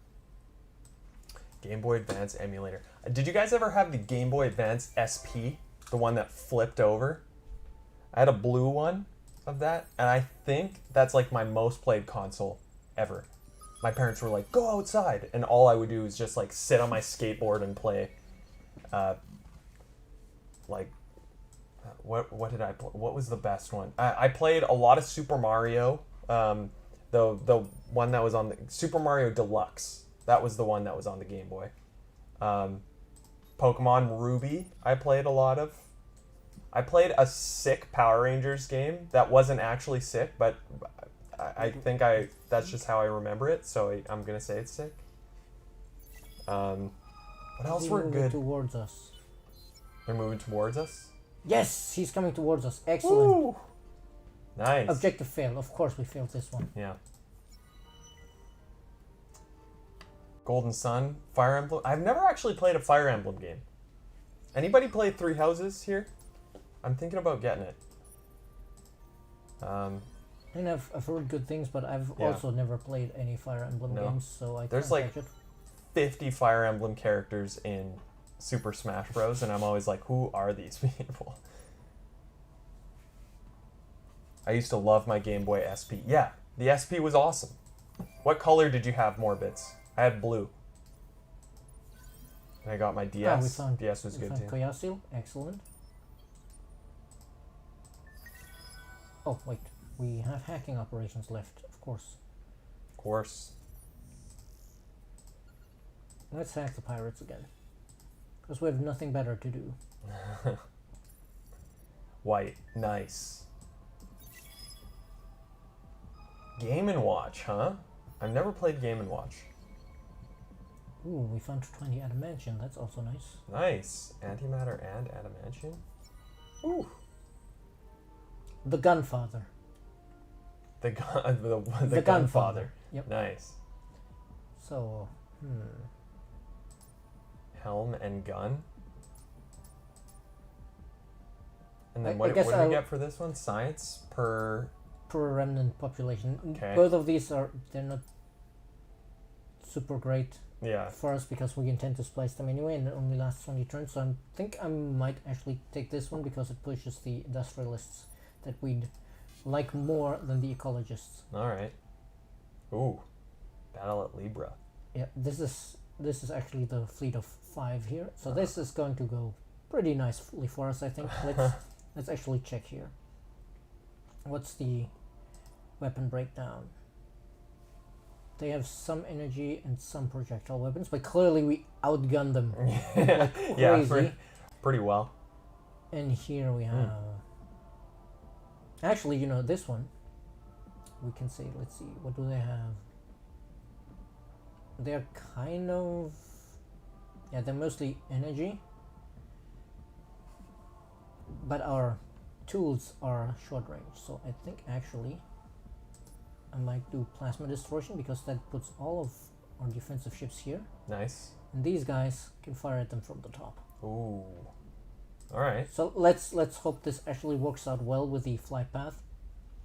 Game Boy Advance emulator. Did you guys ever have the Game Boy Advance SP? The one that flipped over? I had a blue one of that, and I think that's like my most played console ever. My parents were like, go outside, and all I would do is just like sit on my skateboard and play what did I play? What was the best one? I played a lot of Super Mario. The one that was on the Super Mario Deluxe. That was the one that was on the Game Boy. Pokemon Ruby I played a lot of. I played a sick Power Rangers game that wasn't actually sick, but I think that's just how I remember it, so I'm gonna say it's sick. What else He's were moving good? towards us. They're moving towards us. Yes, he's coming towards us. Excellent. Woo! Nice. Objective failed. Of course we failed this one. Yeah. Golden Sun, Fire Emblem. I've never actually played a Fire Emblem game. Anybody played Three Houses here? I'm thinking about getting it. I mean, I've heard good things, but I've Yeah. also never played any Fire Emblem No. games, so I There's can't like judge it. 50 Fire Emblem characters in Super Smash Bros. And I'm always like, who are these people? I used to love my Game Boy SP. Yeah, the SP was awesome. What color did you have, Morbits? I had blue. And I got my DS. we found, DS was good too. Koyasil, excellent. Oh wait, we have hacking operations left, of course. Of course. Let's hack the pirates again. Because we have nothing better to do. White, nice. Game & Watch, huh? I've never played Game & Watch. Ooh, we found 20 adamantium, that's also nice. Nice. Antimatter and adamantium. Ooh. The Gunfather. The Gunfather. Gunfather. Yep. Nice. So, Helm and gun. And then I what guess do we I'll- get for this one? Science per... per remnant population. Okay. Both of these they're not super great Yeah. for us because we intend to splice them anyway and it only lasts 20 turns. So I think I might actually take this one because it pushes the industrialists that we'd like more than the ecologists. Alright. Ooh. Battle at Libra. Yeah, this is actually the fleet of 5 here. So this is going to go pretty nicely for us, I think. Let's actually check here. What's the weapon breakdown? They have some energy and some projectile weapons, but clearly we outgun them like Yeah, crazy. pretty well. And here we have... Actually, you know, this one, we can say, let's see, what do they have? They're kind of... Yeah, they're mostly energy. But our tools are short range, so I think actually I might do plasma distortion because that puts all of our defensive ships here. Nice. And these guys can fire at them from the top. Ooh. Alright. So let's hope this actually works out well with the flight path.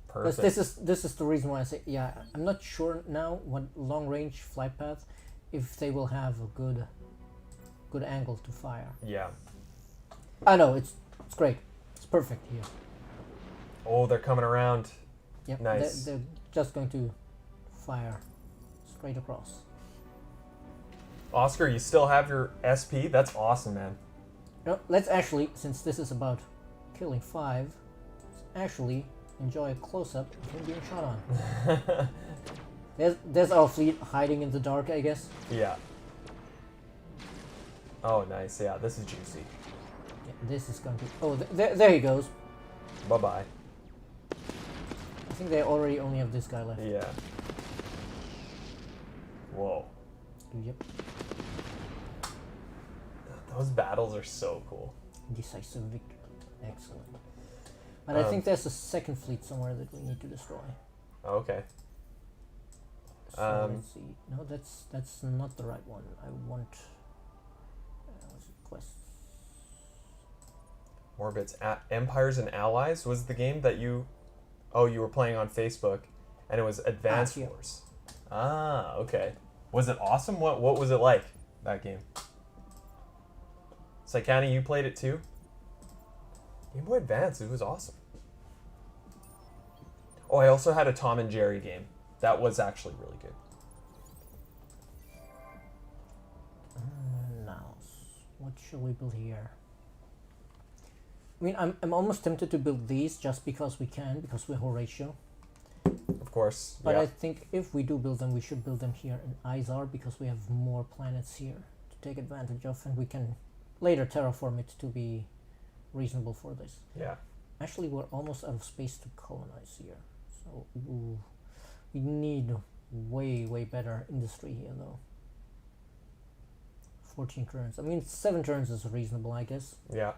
Because Perfect. this is the reason why I say, yeah, I'm not sure now what long range flight path, if they will have a good angle to fire. Yeah. I know it's great, it's perfect here. Oh, they're coming around. Yep, Nice. they're just going to fire straight across. Oscar, you still have your SP? That's awesome, man. No, let's actually, since this is about killing 5, let's actually enjoy a close-up of him being shot on. There's our fleet hiding in the dark, I guess. Yeah. Oh, nice. Yeah, this is juicy. Yeah, this is going to... Oh, there he goes. Bye-bye. I think they already only have this guy left. Yeah. Whoa. Yep. Those battles are so cool. Decisive victory. Excellent. But I think there's a second fleet somewhere that we need to destroy. Okay. So let's see. No, that's not the right one. I want... what's it? Quests. Orbits. Empires and Allies was the game that you... Oh, you were playing on Facebook, and it was Advance yeah. Wars. Ah, okay. Was it awesome? What was it like, that game? Saikani, you played it too? Game Boy Advance, it was awesome. Oh, I also had a Tom and Jerry game. That was actually really good. Now, what shall we build here? I mean, I'm almost tempted to build these just because we can, because we're Horatio. Of course. But yeah. I think if we do build them, we should build them here in Izar because we have more planets here to take advantage of, and we can later terraform it to be reasonable for this. Yeah. Actually, we're almost out of space to colonize here, so we need way better industry here, though. 14 turns. I mean, 7 turns is reasonable, I guess. Yeah.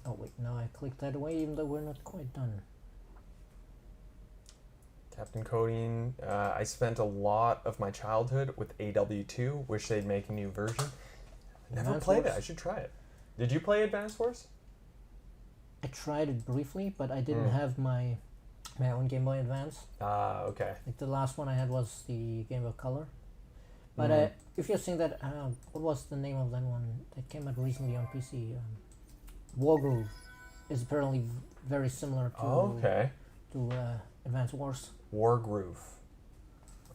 Oh wait, now I clicked that away, even though we're not quite done. Captain Codeine, I spent a lot of my childhood with AW2. Wish they'd make a new version. Never Advance played it. Wars? I should try it. Did you play Advance Wars? I tried it briefly, but I didn't have my own Game Boy Advance. Ah, okay. Like the last one I had was the Game Boy Color. But Mhm. if you're saying that, what was the name of that one that came out recently on PC? Wargroove is apparently very similar to Okay. Advance Wars. Wargroove.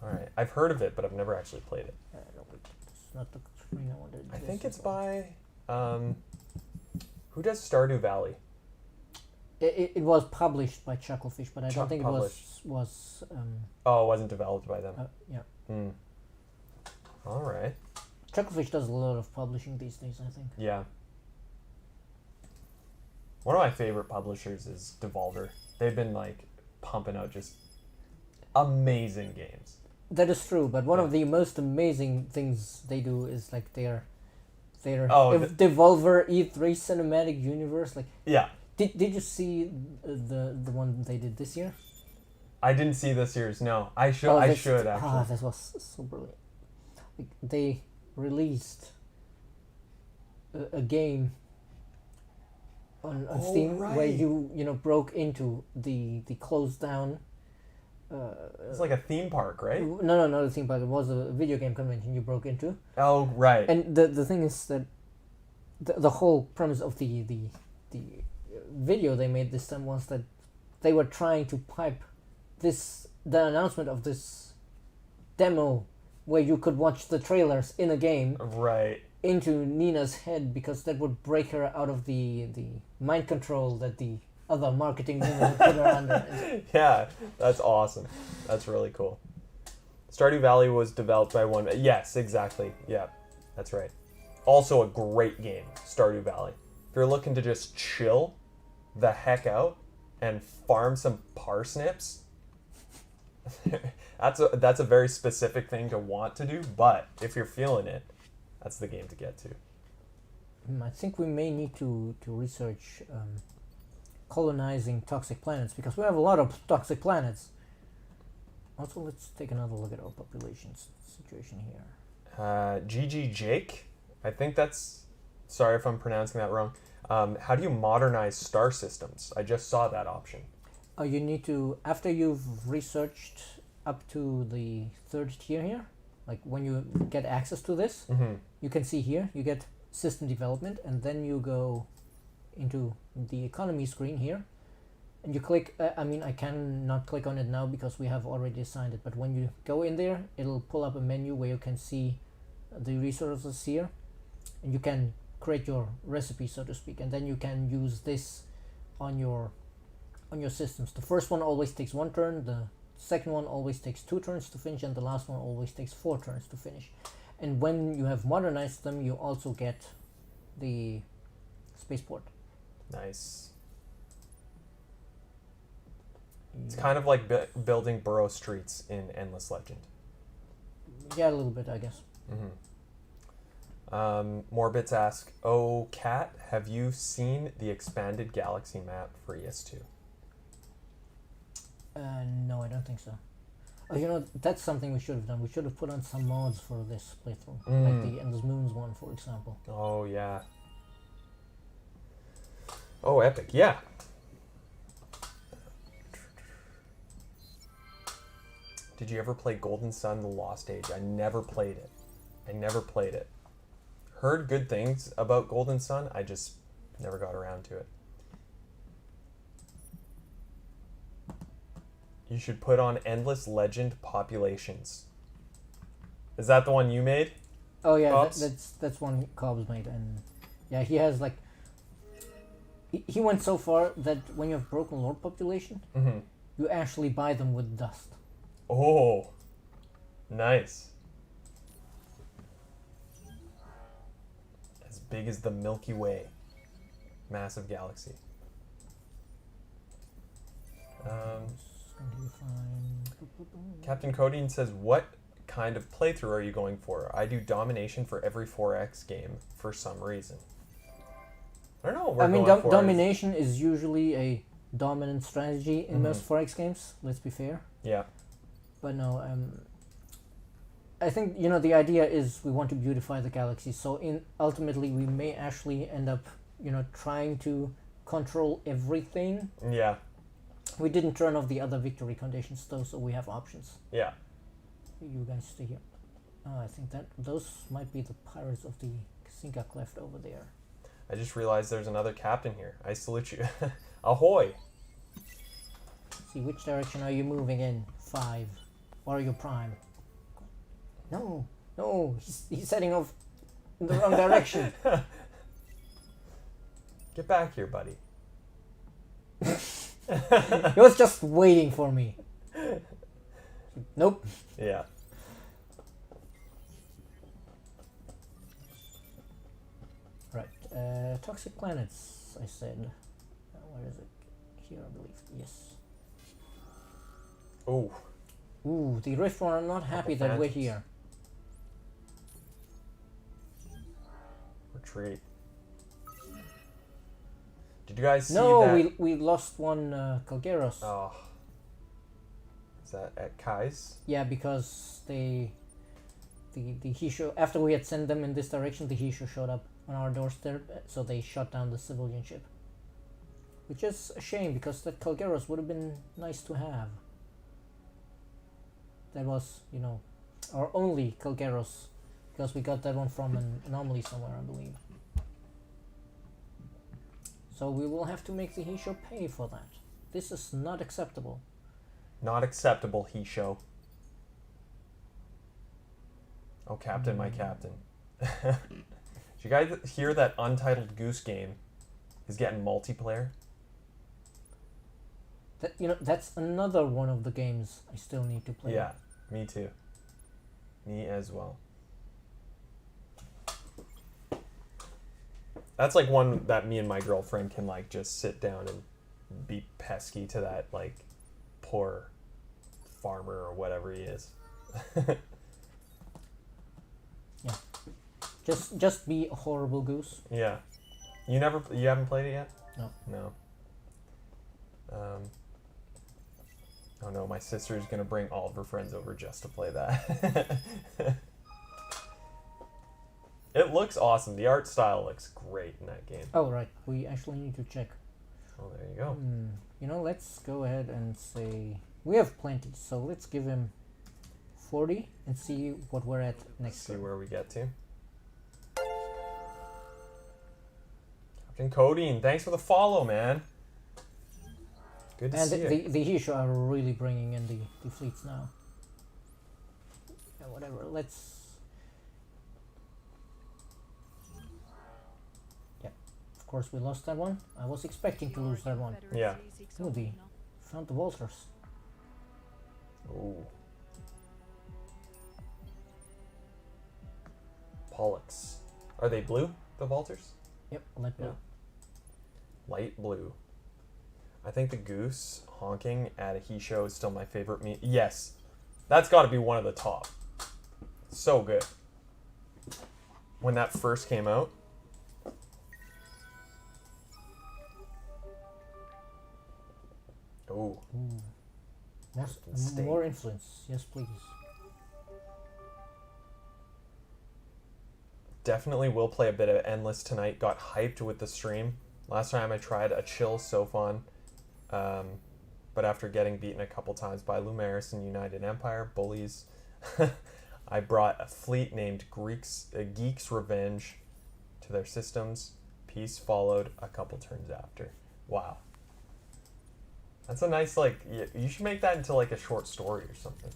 All right. I've heard of it, but I've never actually played it. No, wait, it's not the screen I wanted. I think it's by who does Stardew Valley? It was published by Chucklefish, but I Chuck don't think published. it was. Oh, it wasn't developed by them. Yeah, Hmm. All right. Chucklefish does a lot of publishing these days, I think. Yeah. One of my favorite publishers is Devolver. They've been like pumping out just amazing games. That is true, but one Yeah. of the most amazing things they do is like their Oh, Devolver E3 cinematic universe. Like, Yeah. did you see the one they did this year? I didn't see this year's. No, I should. Oh, I this- should actually. Ah, that was so brilliant. Like, they released a game on Oh, Steam where right. you broke into the closed down. It's like a theme park, right? No, not a theme park. It was a video game convention you broke into. Oh, right. And the thing is that the whole premise of the video they made this time was that they were trying to pipe the announcement of this demo where you could watch the trailers in a game Right. into Nina's head, because that would break her out of the mind control that the other marketing women had put her under. Yeah, that's awesome. That's really cool. Stardew Valley was developed by one. Yes, exactly. Yeah, that's right. Also a great game, Stardew Valley. If you're looking to just chill the heck out and farm some parsnips, that's a very specific thing to want to do. But if you're feeling it, that's the game to get to. I think we may need to research colonizing toxic planets, because we have a lot of toxic planets. Also, let's take another look at our population situation here. GG Jake, I think that's. Sorry if I'm pronouncing that wrong. How do you modernize star systems? I just saw that option. You need to, after you've researched up to the 3rd tier here, like when you get access to this, Mm-hmm. you can see here, you get system development, and then you go into the economy screen here, and you click, I cannot click on it now because we have already assigned it, but when you go in there, it'll pull up a menu where you can see the resources here, and you can create your recipe, so to speak, and then you can use this on your systems. The first one always takes 1 turn, the second one always takes 2 turns to finish, and the last one always takes 4 turns to finish. And when you have modernized them, you also get the spaceport. Nice. It's kind of like building borough streets in Endless Legend. Yeah, a little bit, I guess. Morbits ask, "Oh, Kat, have you seen the expanded galaxy map for ES2?" No, I don't think so. Oh, that's something we should have done. We should have put on some mods for this playthrough, like the Endless Moons one, for example. Oh, yeah. Oh, epic. Yeah. Did you ever play Golden Sun: The Lost Age? I never played it. Heard good things about Golden Sun. I just never got around to it. You should put on Endless Legend Populations. Is that the one you made? Oh yeah, Cobbs? that's one Cobbs made, and yeah, he has like he went so far that when you have Broken Lord population, Mm-hmm. you actually buy them with dust. Oh, nice. As big as the Milky Way. Massive galaxy. Captain Codeine says, "What kind of playthrough are you going for? I do domination for every 4X game for some reason." I don't know what we're going for. Domination is usually a dominant strategy in Mhm. most 4X games. Let's be fair. Yeah. But no, I think the idea is we want to beautify the galaxy. So ultimately we may actually end up trying to control everything. Yeah. We didn't turn off the other victory conditions though, so we have options. Yeah. You guys stay here. Oh, I think that those might be the pirates of the Singa Cleft over there. I just realized there's another captain here. I salute you. Ahoy! See, which direction are you moving in? 5. Or your prime? No, no, he's heading off in the wrong direction. Get back here, buddy. He was just waiting for me. Nope. Yeah. Right. Toxic planets, I said. Where is it? Here, I believe. Yes. Oh, Ooh, the Riftborn are not happy that we're phantoms. here. retreat. Did you guys see No, that? we lost one Calgeros. Oh. Is that at Kai's? Yeah, because the Hisho, after we had sent them in this direction, the Hisho showed up on our doorstep, so they shot down the civilian ship. Which is a shame, because that Calgeros would have been nice to have. That was, you know, our only Calgeros, because we got that one from an anomaly somewhere, I believe. So we will have to make the Hisho pay for that. This is not acceptable. Not acceptable, Hisho. Oh, Captain, my Captain. Did you guys hear that Untitled Goose Game is getting multiplayer? That, you know, that's another one of the games I still need to play. Yeah, me too. Me as well. That's like one that me and my girlfriend can like just sit down and be pesky to that like poor farmer or whatever he is. Just be a horrible goose. Yeah. You haven't played it yet? No. No. Oh no, my sister's gonna bring all of her friends over just to play that. It looks awesome. The art style looks great in that game. Oh, right. We actually need to check. Oh, there you go. You know, let's go ahead and say... We have plenty, so let's give him 40 and see what we're at next See turn. where we get to. Captain Codeine, thanks for the follow, man. Good to And see you. the Hisho are really bringing in the fleets now. Yeah, whatever, let's... Yeah, of course we lost that one. I was expecting to lose that one. Yeah. Oh, found the Walters. Ooh. Pollux. Are they blue, the Valters? Yep, light blue. Yeah. Light blue. I think the goose honking at a Hisho is still my favorite meat. Yes. That's got to be one of the top. So good. When that first came out. Ooh. Sting. More influence, yes please. Definitely will play a bit of Endless tonight. Got hyped with the stream. Last time I tried a chill Sophon. But after getting beaten a couple times by Lumeris and United Empire, bullies, I brought a fleet named Geek's Revenge to their systems. Peace followed a couple turns after. Wow. That's a nice, like, you should make that into like a short story or something.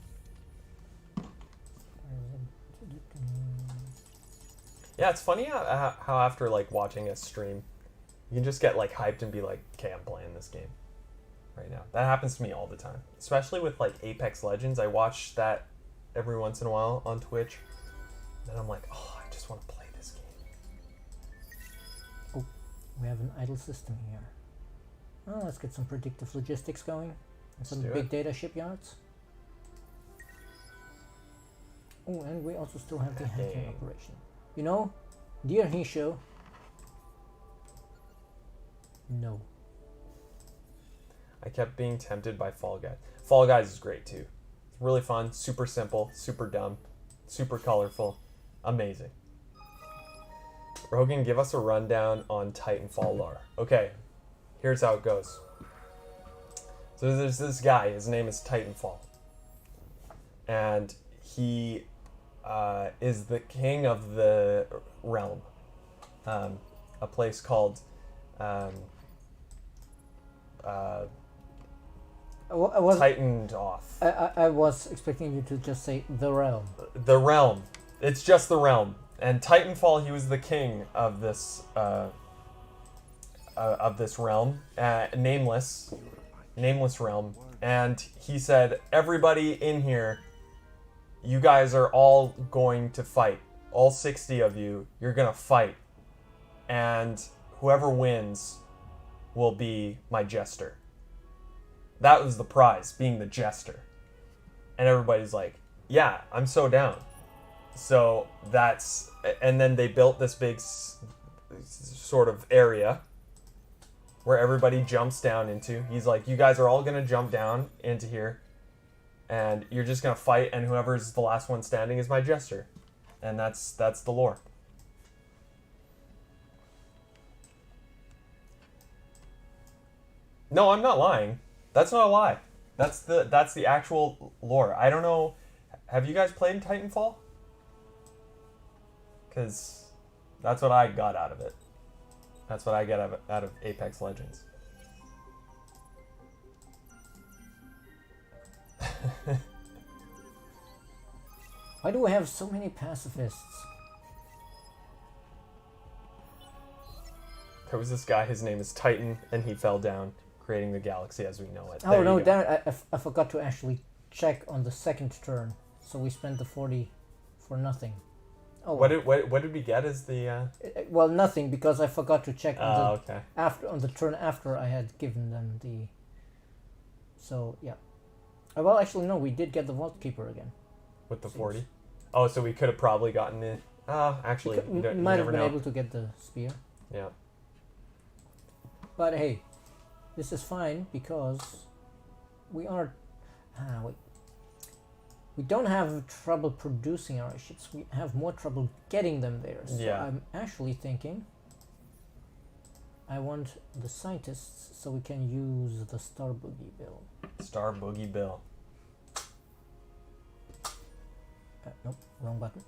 Yeah, it's funny how after like watching a stream, you can just get like hyped and be like, okay, I'm playing this game right now. That happens to me all the time, especially with like Apex Legends. I watch that every once in a while on Twitch, and I'm like, oh, I just want to play this game. Oh, we have an idle system here. Well, let's get some predictive logistics going and some do big it. data shipyards. Oh, and we also still have the hacking Dang. operation. You know, dear Hisho, no. I kept being tempted by Fall Guys. Fall Guys is great too. It's really fun, super simple, super dumb, super colorful, amazing. Rogan, give us a rundown on Titanfall lore. Okay, here's how it goes. So there's this guy, his name is Titanfall. And he is the king of the realm. A place called I was Tightened Off. I was expecting you to just say the realm. The realm. It's just the realm. And Titanfall, he was the king of this realm, nameless realm. And he said, everybody in here, you guys are all going to fight. All 60 of you, you're gonna fight. And whoever wins will be my jester. That was the prize, being the jester. And everybody's like, yeah, I'm so down. So that's, and then they built this big sort of area where everybody jumps down into. He's like, you guys are all gonna jump down into here, and you're just gonna fight, and whoever's the last one standing is my jester. And that's the lore. No, I'm not lying. That's not a lie. That's the actual lore. I don't know. Have you guys played Titanfall? Because that's what I got out of it. That's what I get out of Apex Legends. Why do we have so many pacifists? There was this guy, his name is Titan, and he fell down, creating the galaxy as we know it. Oh There no, you go. damn it, I forgot to actually check on the second turn. So we spent the 40 for nothing. Oh, What did we get as the... well, nothing, because I forgot to check on Oh, okay. on the turn after I had given them the. So yeah, well actually no, we did get the Vault Keeper again. With the Seems- 40? Oh, so we could have probably gotten it. Actually, you Might have never been know. able to get the spear, Yeah. but hey, this is fine because we are. Wait. We don't have trouble producing our ships. We have more trouble getting them there. So Yeah. I'm actually thinking I want the scientists so we can use the Star Boogie Bill. Star Boogie Bill. Nope, wrong button.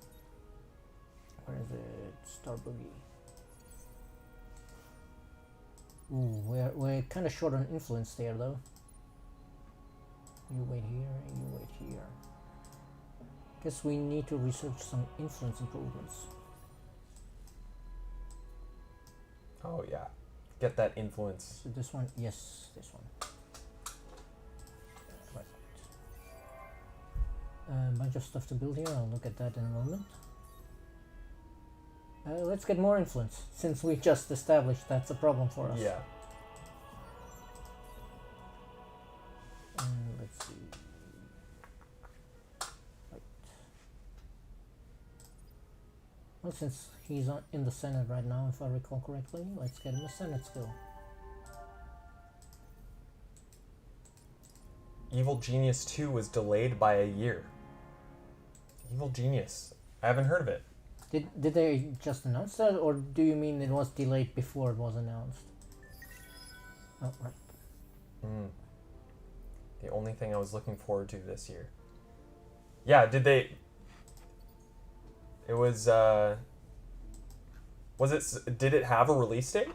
Where is it? Star Boogie. Ooh, we're kind of short on influence there though. You wait here, you wait here. Guess we need to research some influence improvements. Oh, yeah. Get that influence. So this one, yes, this one. Right. A bunch of stuff to build here. I'll look at that in a moment. Let's get more influence, since we just established that's a problem for us. Yeah. Let's see. Right. Well, since he's in the Senate right now, if I recall correctly, let's get him a Senate skill. Evil Genius 2 was delayed by a year. Evil Genius. I haven't heard of it. Did they just announce that, or do you mean it was delayed before it was announced? Oh, right. Hmm. The only thing I was looking forward to this year. Yeah, did they... It was, did it have a release date?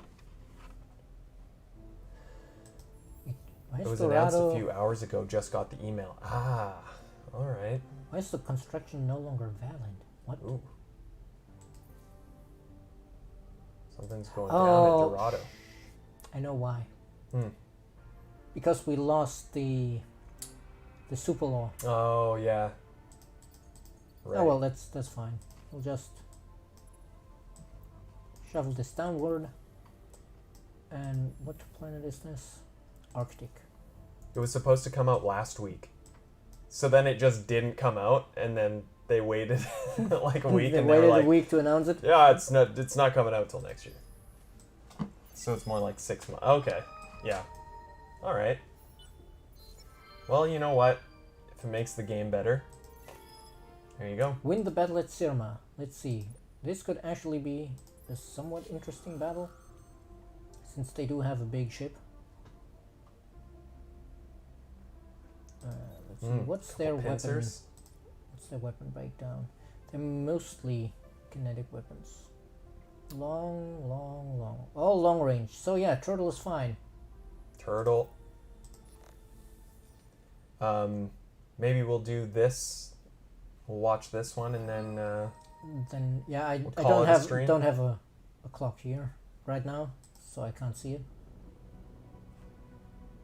Why It is was announced a Dorado- few hours ago, just got the email. Ah, alright. Why is the construction no longer valid? What? Ooh. Something's going Oh. down at Dorado. I know why. Hmm. Because we lost the super law. Oh, yeah. Right. Oh well, that's fine. We'll just shovel this downward. And what planet is this? Arctic. It was supposed to come out last week. So then it just didn't come out, and then they waited like a week, They and they were waited like, a week to announce it. yeah, it's not coming out till next year. So it's more like 6 months. Okay, yeah. All right. Well, you know what? If it makes the game better, there you go. Win the battle at Sirma. Let's see. This could actually be a somewhat interesting battle, since they do have a big ship. Let's see. What's their weapon? Pincers? What's their weapon breakdown? They're mostly kinetic weapons. Long. All long range. So yeah, turtle is fine. Turtle. Maybe we'll do this. We'll watch this one and then. Then yeah, I call don't it a have stream. don't have a clock here right now, so I can't see it.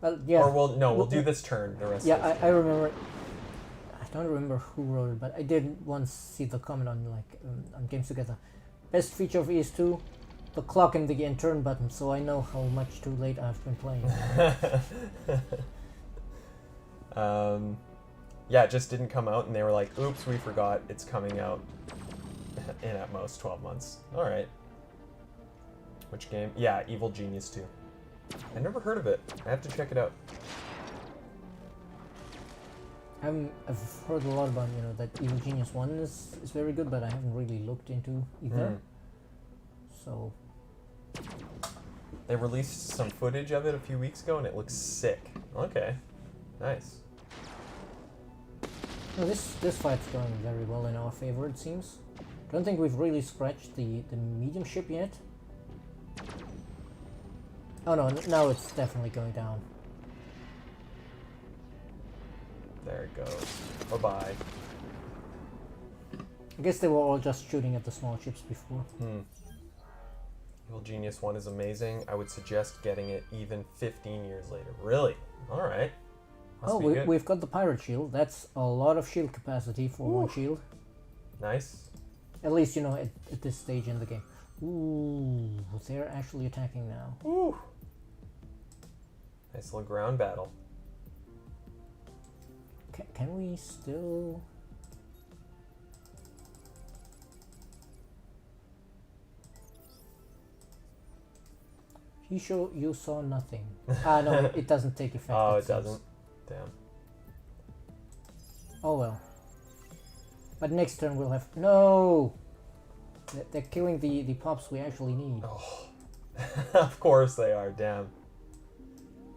Well, yeah. Or we'll do this turn. The rest. Yeah, of this I remember. I don't remember who wrote it, but I did once see the comment on on Games Together. Best feature of ES2, the clock and the end turn button, so I know how much too late I've been playing. Yeah, it just didn't come out, and they were like, "Oops, we forgot. It's coming out in at most 12 months." All right. Which game? Yeah, Evil Genius 2. I never heard of it. I have to check it out. I've heard a lot about that Evil Genius 1 is very good, but I haven't really looked into either. So They released some footage of it a few weeks ago, and it looks sick. Okay, nice. no, this fight's going very well in our favor, it seems. Don't think we've really scratched the medium ship yet. Oh no, now it's definitely going down. There it goes. Bye-bye. I guess they were all just shooting at the small ships before. Evil Genius 1 is amazing. I would suggest getting it even 15 years later. Really? Alright. Oh, we've got the pirate shield. That's a lot of shield capacity for one shield. Nice. At least, at this stage in the game. Ooh, they're actually attacking now. Ooh. Nice little ground battle. Can we still... You saw nothing. No, it doesn't take effect. Oh, it seems. doesn't? Damn. Oh well. But next turn we'll have... No! They're killing the pops we actually need. Oh. Of course they are, damn.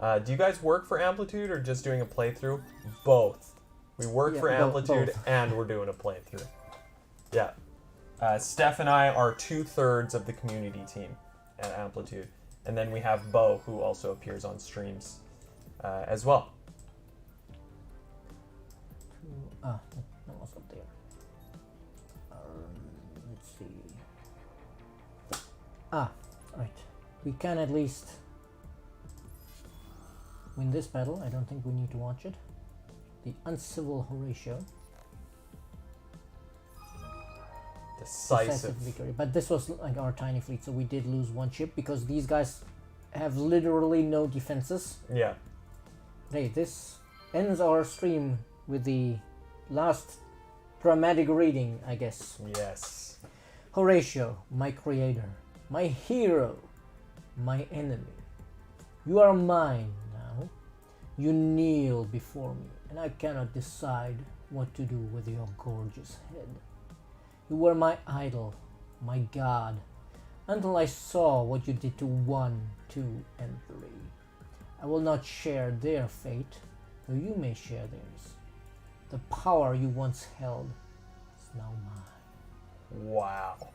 Do you guys work for Amplitude or just doing a playthrough? Both. We work for Amplitude both. and we're doing a playthrough. Yeah. Steph and I are 2/3 of the community team at Amplitude. And then we have Bo, who also appears on streams as well. That was up there. Let's see. Right. We can at least win this battle. I don't think we need to watch it. The Uncivil Horatio. Decisive. Victory. But this was like our tiny fleet, so we did lose one ship because these guys have literally no defenses. Yeah. Hey, this ends our stream with the last dramatic reading, I guess. Yes. Horatio, my creator, my hero, my enemy. You are mine now. You kneel before me, and I cannot decide what to do with your gorgeous head. You were my idol, my god, until I saw what you did to 1, 2, and 3. I will not share their fate, though you may share theirs. The power you once held is now mine. Wow.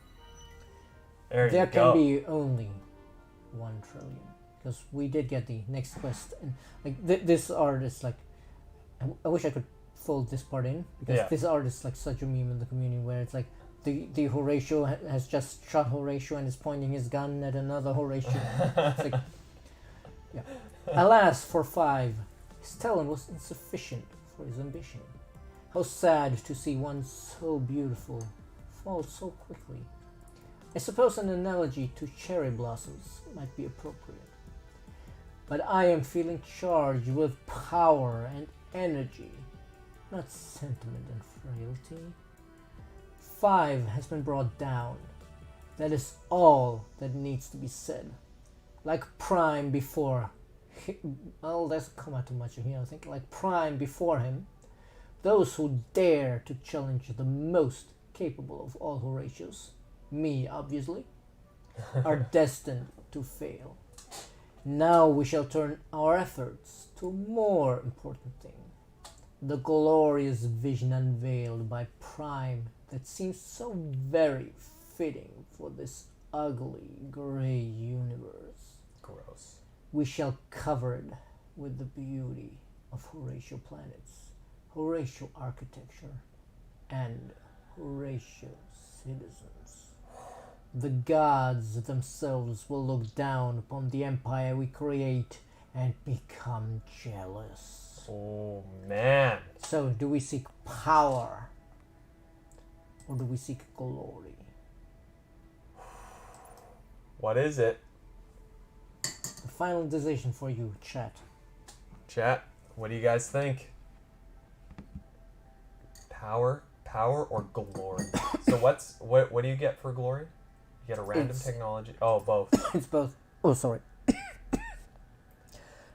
There There you can go. be only 1 trillion. Because we did get the next quest. And like this art is like... I wish I could fold this part in. Because this art is like such a meme in the community where it's like the Horatio has just shot Horatio and is pointing his gun at another Horatio. It's like, yeah. Alas, for 5, his talent was insufficient for his ambition. How sad to see one so beautiful fall so quickly. I suppose an analogy to cherry blossoms might be appropriate. But I am feeling charged with power and energy, not sentiment and frailty. 5 has been brought down. That is all that needs to be said. Like Prime before... Well, that's come out too much here, I think. Like Prime before him, those who dare to challenge the most capable of all Horatios, me obviously, are destined to fail. Now we shall turn our efforts to a more important thing. The glorious vision unveiled by Prime that seems so very fitting for this ugly gray universe. Gross. We shall cover it with the beauty of Horatio planets, Horatio architecture, and Horatio citizens. The gods themselves will look down upon the empire we create and become jealous. Oh, man. So, do we seek power or do we seek glory? What is it? The final decision for you, chat. Chat, what do you guys think? Power or glory? So what do you get for glory? You get a random It's- technology. Oh, both. It's both. Oh, sorry.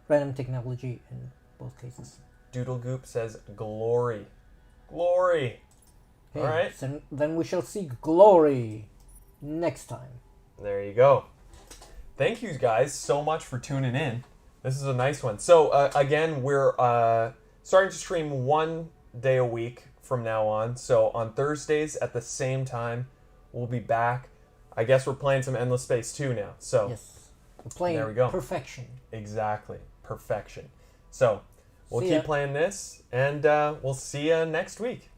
Random technology in both cases. Doodle Goop says glory. Glory. Hey, All right. so then we shall seek glory next time. There you go. Thank you guys so much for tuning in. This is a nice one. So again, we're starting to stream 1 day a week from now on. So on Thursdays at the same time, we'll be back. I guess we're playing some Endless Space 2 now. So Yes. We're playing There we go. perfection. exactly, perfection. So we'll See keep ya. playing this, and we'll see you next week.